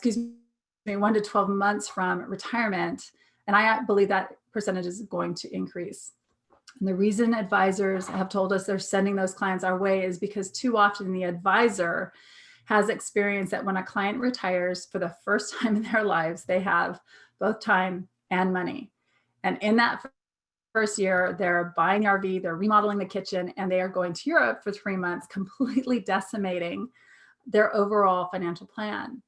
to 12 months from retirement. And I believe that percentage is going to increase. And the reason advisors have told us they're sending those clients our way is because too often the advisor has experienced that when a client retires for the first time in their lives, they have both time and money. And in that first year, they're buying the RV, they're remodeling the kitchen, and they are going to Europe for 3 months, completely decimating their overall financial plan.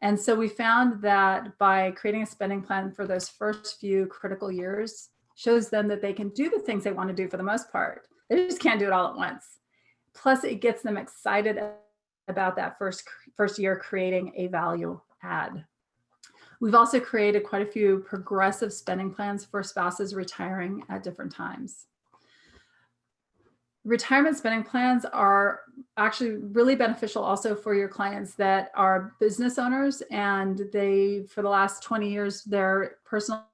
And so we found that by creating a spending plan for those first few critical years shows them that they can do the things they want to do for the most part. They just can't do it all at once. Plus, it gets them excited about that first year creating a value add. We've also created quite a few progressive spending plans for spouses retiring at different times. retirement spending plans are actually really beneficial also for your clients that are business owners, and they, for the last 20 years, their personal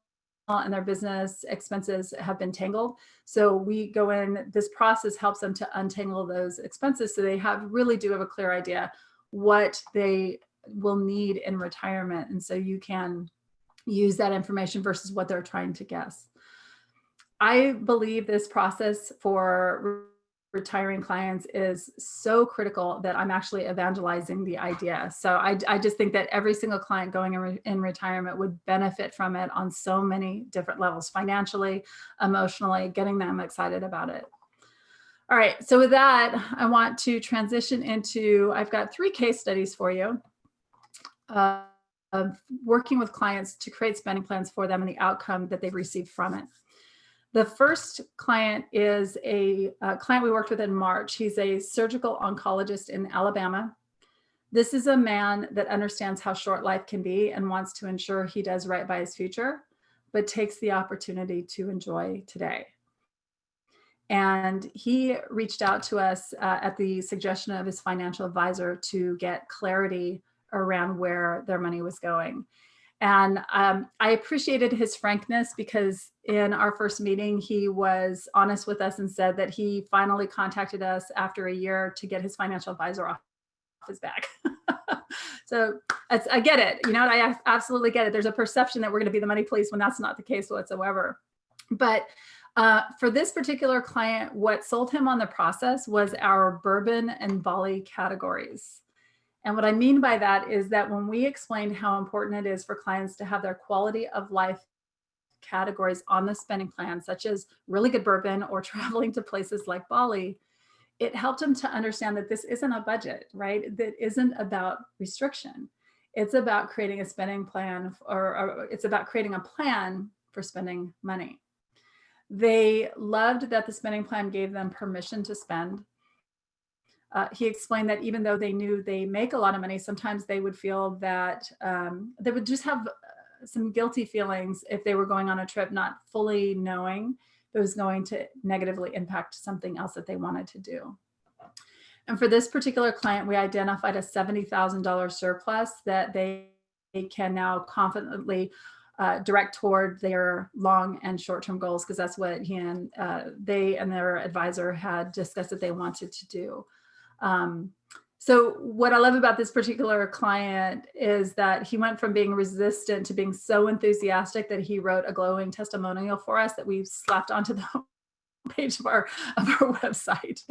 and their business expenses have been tangled. So we go in, this process helps them to untangle those expenses so they really do have a clear idea what they will need in retirement. And so you can use that information versus what they're trying to guess. I believe this process for retiring clients is so critical that I'm actually evangelizing the idea. So I just think that every single client going in retirement would benefit from it on so many different levels, financially, emotionally, getting them excited about it. All right, so with that, I want to transition into, I've got 3 case studies for you of working with clients to create spending plans for them and the outcome that they've received from it. The first client is a client we worked with in March. He's a surgical oncologist in Alabama. This is a man that understands how short life can be and wants to ensure he does right by his future, but takes the opportunity to enjoy today. And he reached out to us at the suggestion of his financial advisor to get clarity around where their money was going. And I appreciated his frankness, because in our first meeting, he was honest with us and said that he finally contacted us after a year to get his financial advisor off his back. So I get it. You know, I absolutely get it. There's a perception that we're going to be the money police when that's not the case whatsoever. But for this particular client, what sold him on the process was our bourbon and Bali categories. And what I mean by that is that when we explained how important it is for clients to have their quality of life categories on the spending plan, such as really good bourbon or traveling to places like Bali, it helped them to understand that this isn't a budget, right? That isn't about restriction. It's about creating a spending plan, or it's about creating a plan for spending money. They loved that the spending plan gave them permission to spend. He explained that even though they knew they make a lot of money, sometimes they would feel that they would just have some guilty feelings if they were going on a trip, not fully knowing it was going to negatively impact something else that they wanted to do. And for this particular client, we identified a $70,000 surplus that they can now confidently direct toward their long and short-term goals, because that's what they and their advisor had discussed that they wanted to do. So what I love about this particular client is that he went from being resistant to being so enthusiastic that he wrote a glowing testimonial for us that we've slapped onto the page of our website.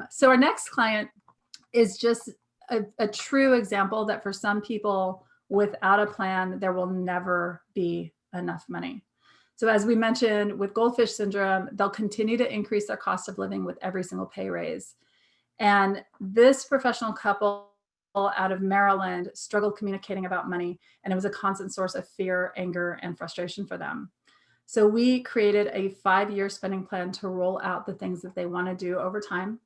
So our next client is just a true example that for some people without a plan, there will never be enough money. So as we mentioned with goldfish syndrome, they'll continue to increase their cost of living with every single pay raise. And this professional couple out of Maryland struggled communicating about money, and it was a constant source of fear, anger, and frustration for them. So we created a 5-year spending plan to roll out the things that they want to do over time.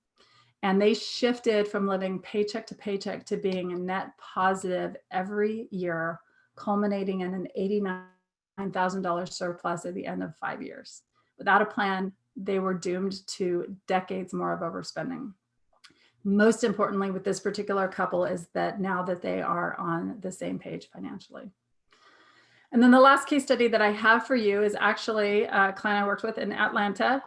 And they shifted from living paycheck to paycheck to being a net positive every year, culminating in an $89,000 surplus at the end of 5 years. Without a plan, they were doomed to decades more of overspending. Most importantly with this particular couple is that now that they are on the same page financially. And then the last case study that I have for you is actually a client I worked with in Atlanta.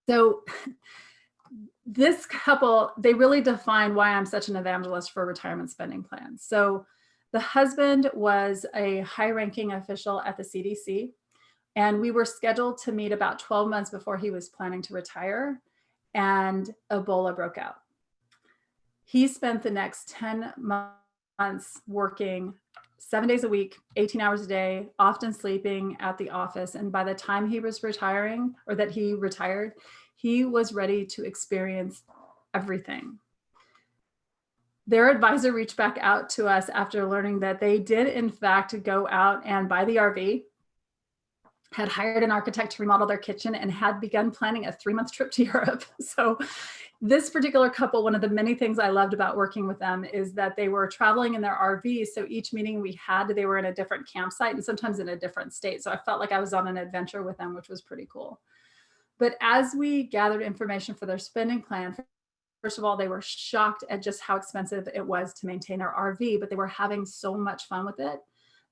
So this couple, they really define why I'm such an evangelist for retirement spending plans. So the husband was a high-ranking official at the CDC, and we were scheduled to meet about 12 months before he was planning to retire, and Ebola broke out. He spent the next 10 months working 7 days a week, 18 hours a day, often sleeping at the office. And by the time he was retiring, or that he retired, he was ready to experience everything. Their advisor reached back out to us after learning that they did in fact go out and buy the RV, had hired an architect to remodel their kitchen, and had begun planning a 3-month trip to Europe. So this particular couple, one of the many things I loved about working with them is that they were traveling in their RV. So each meeting we had, they were in a different campsite and sometimes in a different state. So I felt like I was on an adventure with them, which was pretty cool. But as we gathered information for their spending plan, first of all, they were shocked at just how expensive it was to maintain their RV, but they were having so much fun with it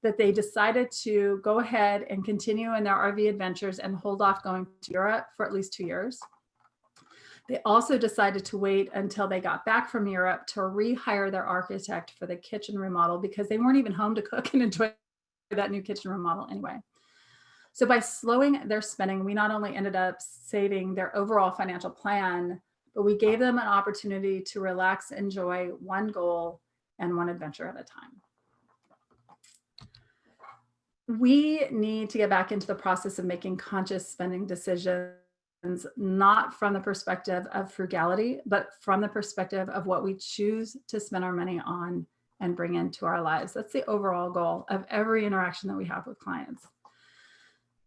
that they decided to go ahead and continue in their RV adventures and hold off going to Europe for at least 2 years. They also decided to wait until they got back from Europe to rehire their architect for the kitchen remodel because they weren't even home to cook and enjoy that new kitchen remodel anyway. So by slowing their spending, we not only ended up saving their overall financial plan, but we gave them an opportunity to relax, enjoy one goal and one adventure at a time. We need to get back into the process of making conscious spending decisions, not from the perspective of frugality, but from the perspective of what we choose to spend our money on and bring into our lives. That's the overall goal of every interaction that we have with clients.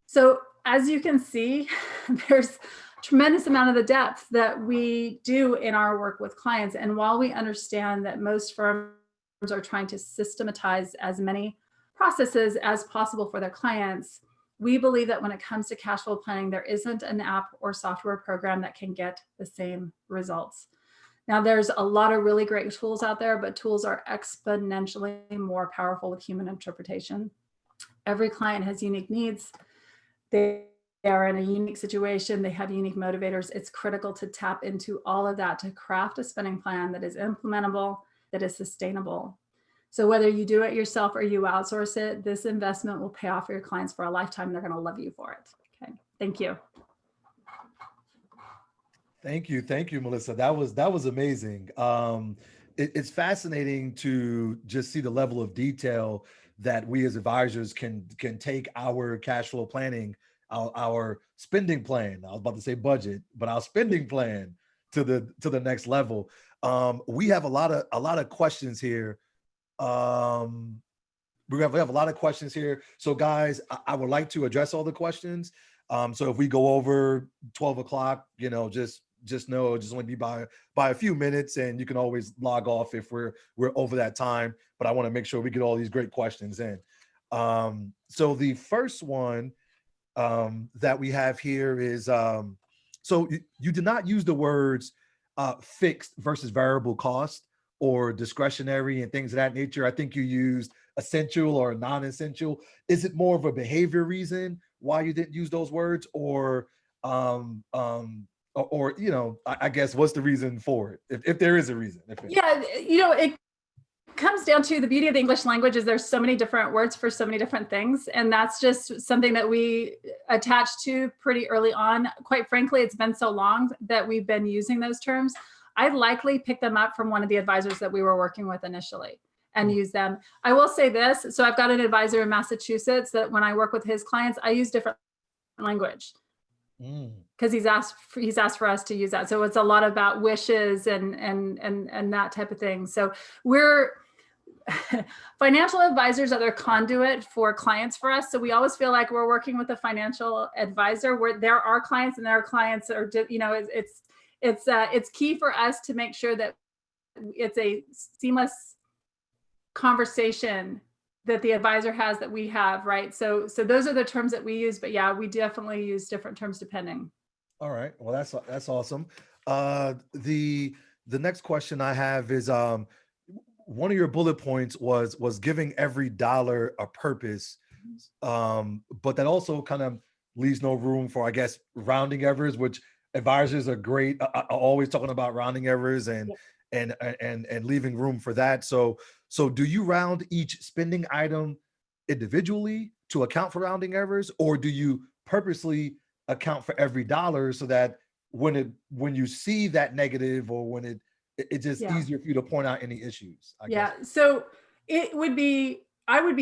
So as you can see, there's a tremendous amount of the depth that we do in our work with clients. And while we understand that most firms are trying to systematize as many processes as possible for their clients, we believe that when it comes to cash flow planning, there isn't an app or software program that can get the same results. Now, there's a lot of really great tools out there, but tools are exponentially more powerful with human interpretation. Every client has unique needs. They are in a unique situation. They have unique motivators. It's critical to tap into all of that to craft a spending plan that is implementable, that is sustainable. So whether you do it yourself or you outsource it, this investment will pay off for your clients for a lifetime. They're going to love you for it. Okay. Thank you. Thank you, Melissa. That was amazing. It's fascinating to just see the level of detail that we as advisors can take our cash flow planning, our spending plan. I was about to say budget, but our spending plan to the next level. We have a lot of questions here. We have a lot of questions here. So guys, I would like to address all the questions. So if we go over 12 o'clock, just know it'll just only be by a few minutes, and you can always log off if we're over that time. But I want to make sure we get all these great questions in. So the first one that we have here is, so you did not use the words fixed versus variable cost or discretionary and things of that nature. I think you used essential or non-essential. Is it more of a behavior reason why you didn't use those words, or I guess what's the reason for it, if there is a reason? Yeah, it comes down to the beauty of the English language is there's so many different words for so many different things. And that's just something that we attached to pretty early on. Quite frankly, it's been so long that we've been using those terms. I likely picked them up from one of the advisors that we were working with initially and use them. I will say this. So I've got an advisor in Massachusetts that when I work with his clients, I use different language because he's asked for us to use that. So it's a lot about wishes and that type of thing. So we're financial advisors are their conduit for clients for us. So we always feel like we're working with a financial advisor where there are clients and their clients are, it's key for us to make sure that it's a seamless conversation that the advisor has that we have, right? So those are the terms that we use, but yeah, we definitely use different terms depending. All right. Well, that's awesome. The next question I have is, one of your bullet points was giving every dollar a purpose, but that also kind of leaves no room for, I guess, rounding errors, which advisors are great, always talking about rounding errors and leaving room for that. So do you round each spending item individually to account for rounding errors, or do you purposely account for every dollar so that when you see that negative, or when it's just easier for you to point out any issues? I guess. So I would be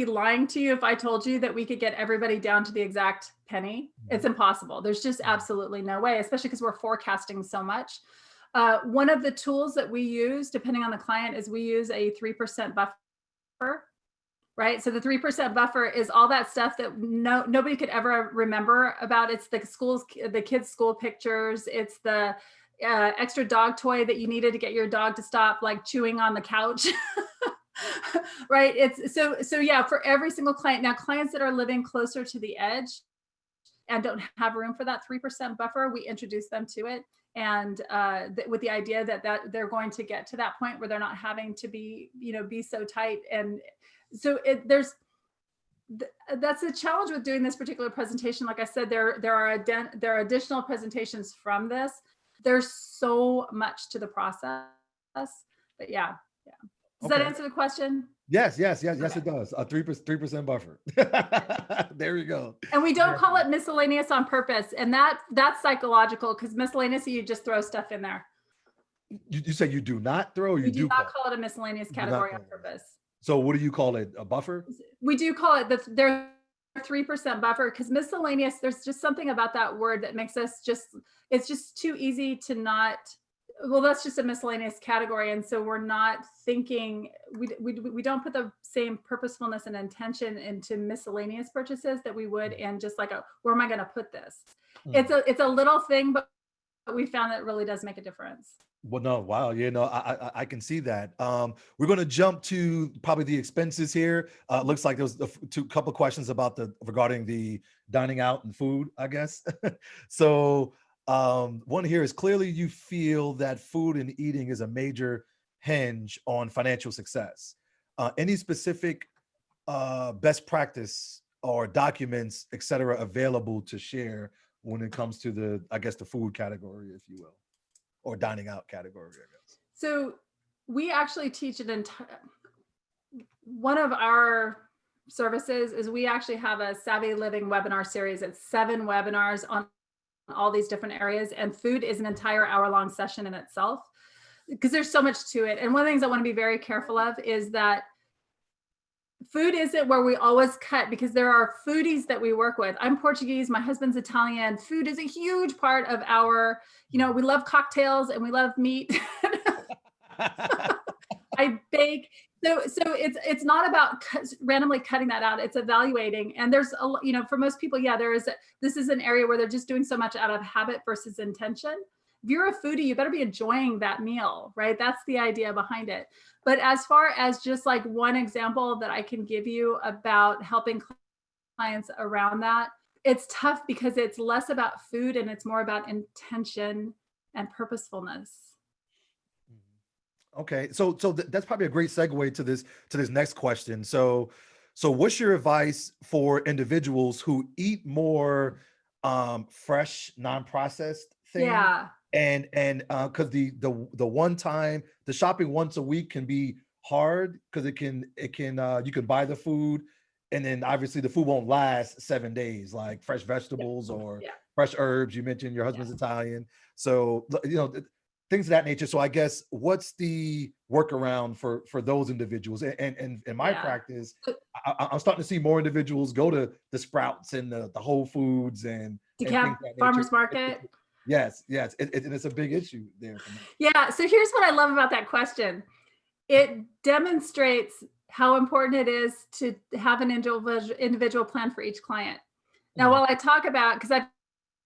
lying to you if I told you that we could get everybody down to the exact penny. It's impossible. There's just absolutely no way, especially because we're forecasting so much. One of the tools that we use, depending on the client, is we use a 3% buffer, right? So the 3% buffer is all that stuff that nobody could ever remember about. It's the kids' school pictures. It's the extra dog toy that you needed to get your dog to stop like chewing on the couch. Right. It's so yeah, for every single client. Now, clients that are living closer to the edge, and don't have room for that 3% buffer, we introduce them to it. And with the idea that they're going to get to that point where they're not having to be, be so tight. And so that's a challenge with doing this particular presentation. Like I said, there are additional presentations from this. There's so much to the process, but yeah. Does that answer the question? Yes, it Okay. does. A 3% buffer. There you go. And we don't call it miscellaneous on purpose. And that's psychological, because miscellaneous, you just throw stuff in there. You say you do not throw, or you We do not call call it a miscellaneous category on purpose. So what do you call it? A buffer? We do call it their 3% buffer, because miscellaneous, there's just something about that word that makes us it's just too easy to not, well, that's just a miscellaneous category. And so we're not thinking, we don't put the same purposefulness and intention into miscellaneous purchases that we would in just like where am I going to put this? It's a little thing, but we found that it really does make a difference. Well, no, wow, I can see that. We're going to jump to probably the expenses here. Looks like there was a couple questions about regarding the dining out and food, I guess. So one here is, clearly you feel that food and eating is a major hinge on financial success. Any specific best practice or documents, et cetera, available to share when it comes to the food category, if you will? Or dining out category, I guess. So we actually teach one of our services is we actually have a Savvy Living webinar series. It's 7 webinars on all these different areas, and food is an entire hour-long session in itself, because there's so much to it. And one of the things I want to be very careful of is that food isn't where we always cut, because there are foodies that we work with. I'm Portuguese, my husband's Italian. Food is a huge part of our, we love cocktails and we love meat. I bake. So it's not about randomly cutting that out. It's evaluating. And there's for most people, this is an area where they're just doing so much out of habit versus intention. If you're a foodie, you better be enjoying that meal, right? That's the idea behind it. But as far as just like one example that I can give you about helping clients around that, it's tough because it's less about food and it's more about intention and purposefulness. Okay, so that's probably a great segue to this next question. So what's your advice for individuals who eat more fresh, non-processed things? Yeah. And because the shopping once a week can be hard, because it can you can buy the food, and then obviously the food won't last 7 days, like fresh vegetables or fresh herbs. You mentioned your husband's Italian, so things of that nature. So I guess, what's the workaround for those individuals? And in my practice, I'm starting to see more individuals go to the Sprouts and the Whole Foods and DeKalb Farmers Market. Yes. It's a big issue there for me. Yeah. So here's what I love about that question. It demonstrates how important it is to have an individual plan for each client. Now, while I talk about, because I've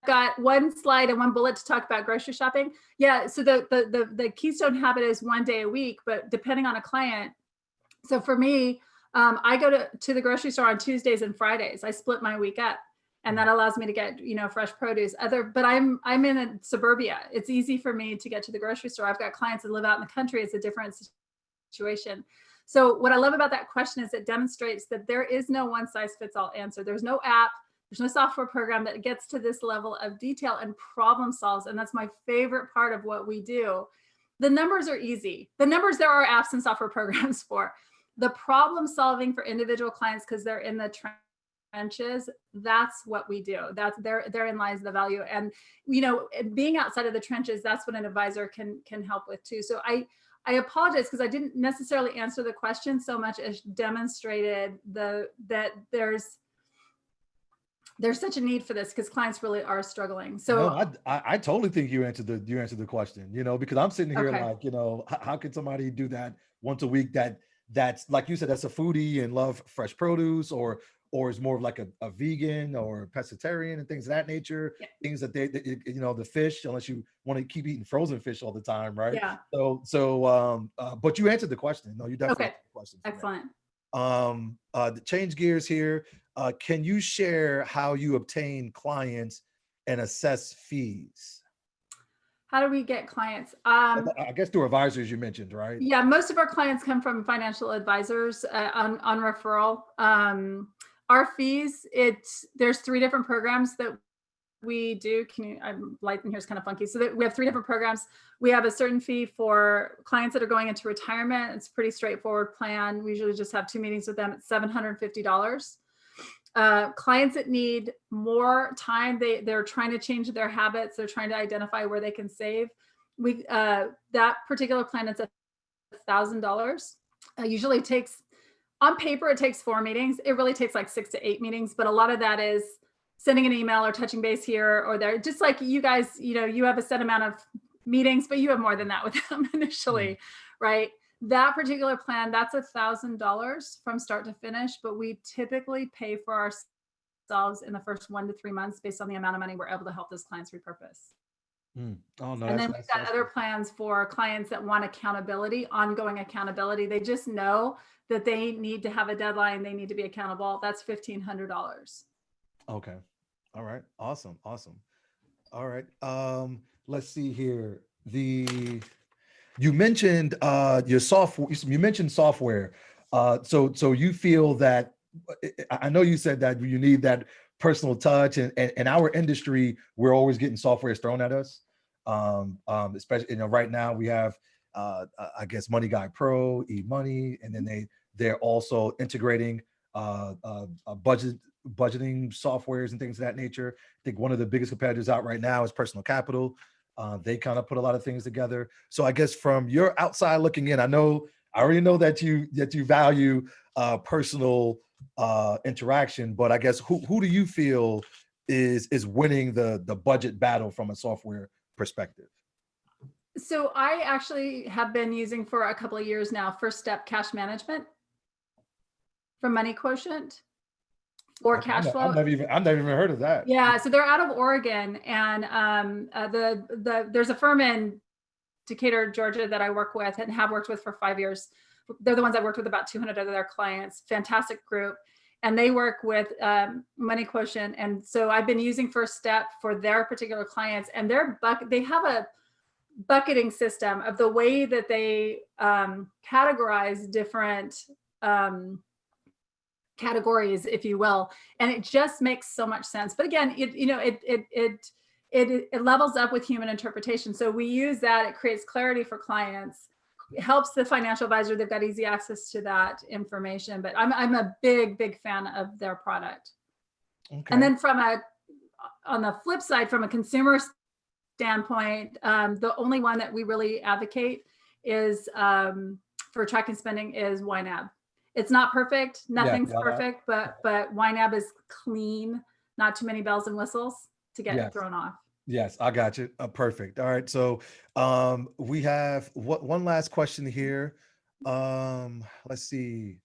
got one slide and one bullet to talk about grocery shopping. Yeah. So the keystone habit is 1 day a week, but depending on a client. So for me, I go to the grocery store on Tuesdays and Fridays. I split my week up. And that allows me to get, fresh produce. But I'm in a suburbia. It's easy for me to get to the grocery store. I've got clients that live out in the country. It's a different situation. So what I love about that question is it demonstrates that there is no one size fits all answer. There's no app, there's no software program that gets to this level of detail and problem solves. And that's my favorite part of what we do. The numbers are easy. The numbers, there are apps and software programs for. The problem solving for individual clients, because they're in the trenches, that's what we do. That's therein lies the value. And being outside of the trenches, that's what an advisor can help with too. So I apologize because I didn't necessarily answer the question so much as demonstrated that there's such a need for this, because clients really are struggling. So no, I totally think you answered the question, because I'm sitting here like, how can somebody do that once a week? That's like you said, that's a foodie and love fresh produce, or is more of like a vegan or pescatarian and things of that nature. Things that the fish, unless you want to keep eating frozen fish all the time, right? Yeah. So but you answered the question. No, you definitely answered the question. Excellent. The change gears here. Can you share how you obtain clients and assess fees? How do we get clients? I guess through advisors you mentioned, right? Yeah, most of our clients come from financial advisors on referral. Our fees, there's 3 different programs that we do. Light in here is kind of funky. So that we have 3 different programs. We have a certain fee for clients that are going into retirement. It's a pretty straightforward plan. We usually just have 2 meetings with them at $750. Clients that need more time, they're trying to change their habits. They're trying to identify where they can save. That particular plan is $1,000. Usually takes, on paper, it takes 4 meetings. It really takes like 6 to 8 meetings, but a lot of that is sending an email or touching base here or there. Just like you guys, you have a set amount of meetings, but you have more than that with them initially, right? That particular plan, that's $1,000 from start to finish, but we typically pay for ourselves in the first 1 to 3 months based on the amount of money we're able to help those clients repurpose. Oh no, And then we've got other plans for clients that want accountability, ongoing accountability. They just know that they need to have a deadline. They need to be accountable. That's $1,500. Okay. All right. Awesome. All right. Let's see here. You mentioned your software. You mentioned software. So you feel that, I know you said that you need that personal touch, and in our industry, we're always getting software thrown at us. Especially, right now we have I guess Money Guy Pro, eMoney, and then they're also integrating budgeting softwares and things of that nature. I think one of the biggest competitors out right now is Personal Capital. They kind of put a lot of things together. So I guess from your outside looking in, I already know that you value personal interaction, but I guess who do you feel is winning the budget battle from a software perspective? So I actually have been using for a couple of years now First Step Cash Management from Money Quotient for cash flow. I've never even heard of that. Yeah, so they're out of Oregon, and there's a firm in Decatur, Georgia that I work with and have worked with for 5 years. They're the ones I worked with about 200 of their clients. Fantastic group. And they work with Money Quotient. And so I've been using First Step for their particular clients, and they have a bucketing system of the way that they categorize different categories, if you will. And it just makes so much sense. But again, it levels up with human interpretation. So we use that. It creates clarity for clients. It helps the financial advisor. They've got easy access to that information. But I'm a big fan of their product. Okay. And then on the flip side, from a consumer standpoint, the only one that we really advocate is for tracking spending is YNAB. It's not perfect. Nothing's perfect, but YNAB is clean. Not too many bells and whistles to get thrown off. Yes, I got you. Perfect. All right. So we have one last question here. Let's see.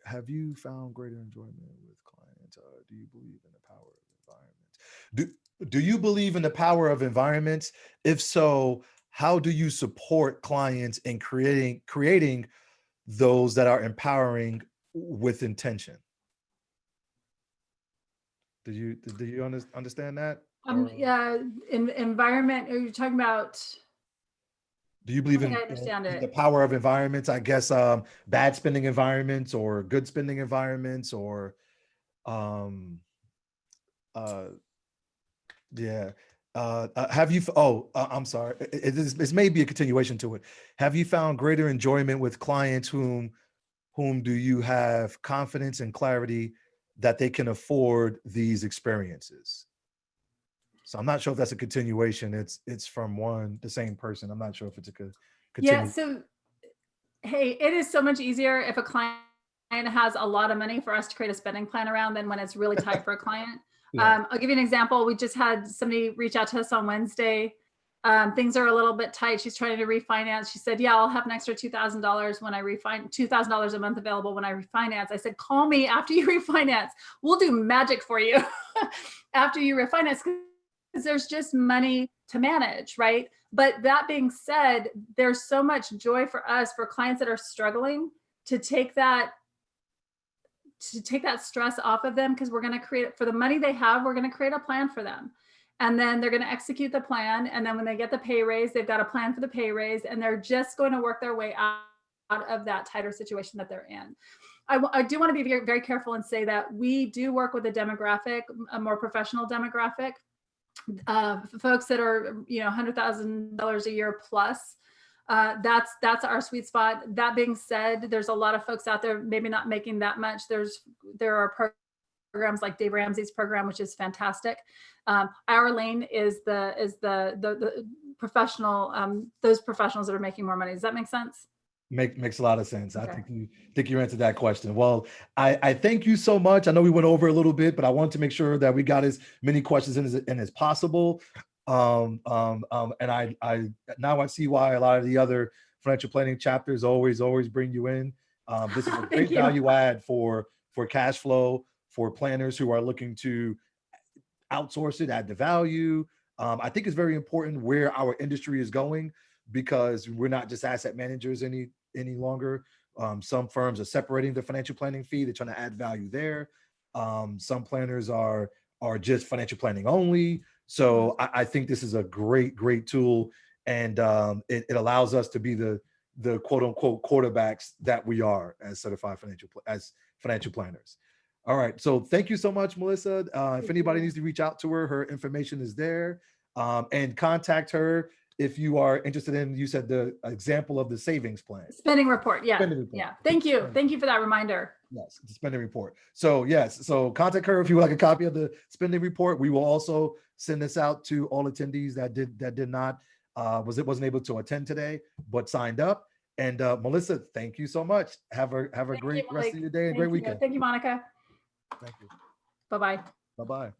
Have you found greater enjoyment with clients? Do you believe in the power of environments? Do you believe in the power of environments? If so, how do you support clients in creating those that are empowering with intention? Do you understand that? Yeah, environment. Are you talking about? Do you believe in the power of environments? I guess bad spending environments or good spending environments, or yeah. Have you? I'm sorry. This may be a continuation to it. Have you found greater enjoyment with clients whom do you have confidence and clarity that they can afford these experiences? So I'm not sure if that's a continuation. It's from the same person. I'm not sure if it's a continuation. Yeah. So, hey, it is so much easier if a client has a lot of money for us to create a spending plan around than when it's really tight for a client. Yeah. I'll give you an example. We just had somebody reach out to us on Wednesday. Things are a little bit tight. She's trying to refinance. She said, yeah, I'll have an extra $2,000 when I refinance, $2,000 a month available when I refinance. I said, call me after you refinance. We'll do magic for you after you refinance, because there's just money to manage, right? But that being said, there's so much joy for us, for clients that are struggling, to take that to take that stress off of them, because we're going to create, for the money they have, we're going to create a plan for them. And then they're going to execute the plan. And then when they get the pay raise, they've got a plan for the pay raise, and they're just going to work their way out of that tighter situation that they're in. I do want to be very, very careful and say that we do work with a demographic, a more professional demographic, folks that are, $100,000 a year plus. That's our sweet spot. That being said, there's a lot of folks out there maybe not making that much. There are programs like Dave Ramsey's program, which is fantastic. Our lane is the professional, those professionals that are making more money. Does that make sense? Makes a lot of sense. Okay. I think you answered that question. Well, I thank you so much. I know we went over a little bit, but I wanted to make sure that we got as many questions in as possible. And I now I see why a lot of the other financial planning chapters always bring you in. This is a great value add for cash flow, for planners who are looking to outsource it, add the value. I think it's very important where our industry is going, because we're not just asset managers any longer. Some firms are separating the financial planning fee. They're trying to add value there. Some planners are just financial planning only. So I think this is a great tool, and it allows us to be the quote unquote quarterbacks that we are as certified financial planners. All right. So thank you so much, Melissa. If anybody needs to reach out to her information is there, and contact her if you are interested in, you said, the example of the savings plan. Spending report. Yeah. Spending report. Yeah. Thank you. Thank you for that reminder. Yes, the spending report. So yes, so contact her if you would like a copy of the spending report. We will also send this out to all attendees that wasn't able to attend today, but signed up. And Melissa, thank you so much. Have a great rest of your day and great weekend. Thank you, Monica. Thank you. Bye-bye. Bye-bye.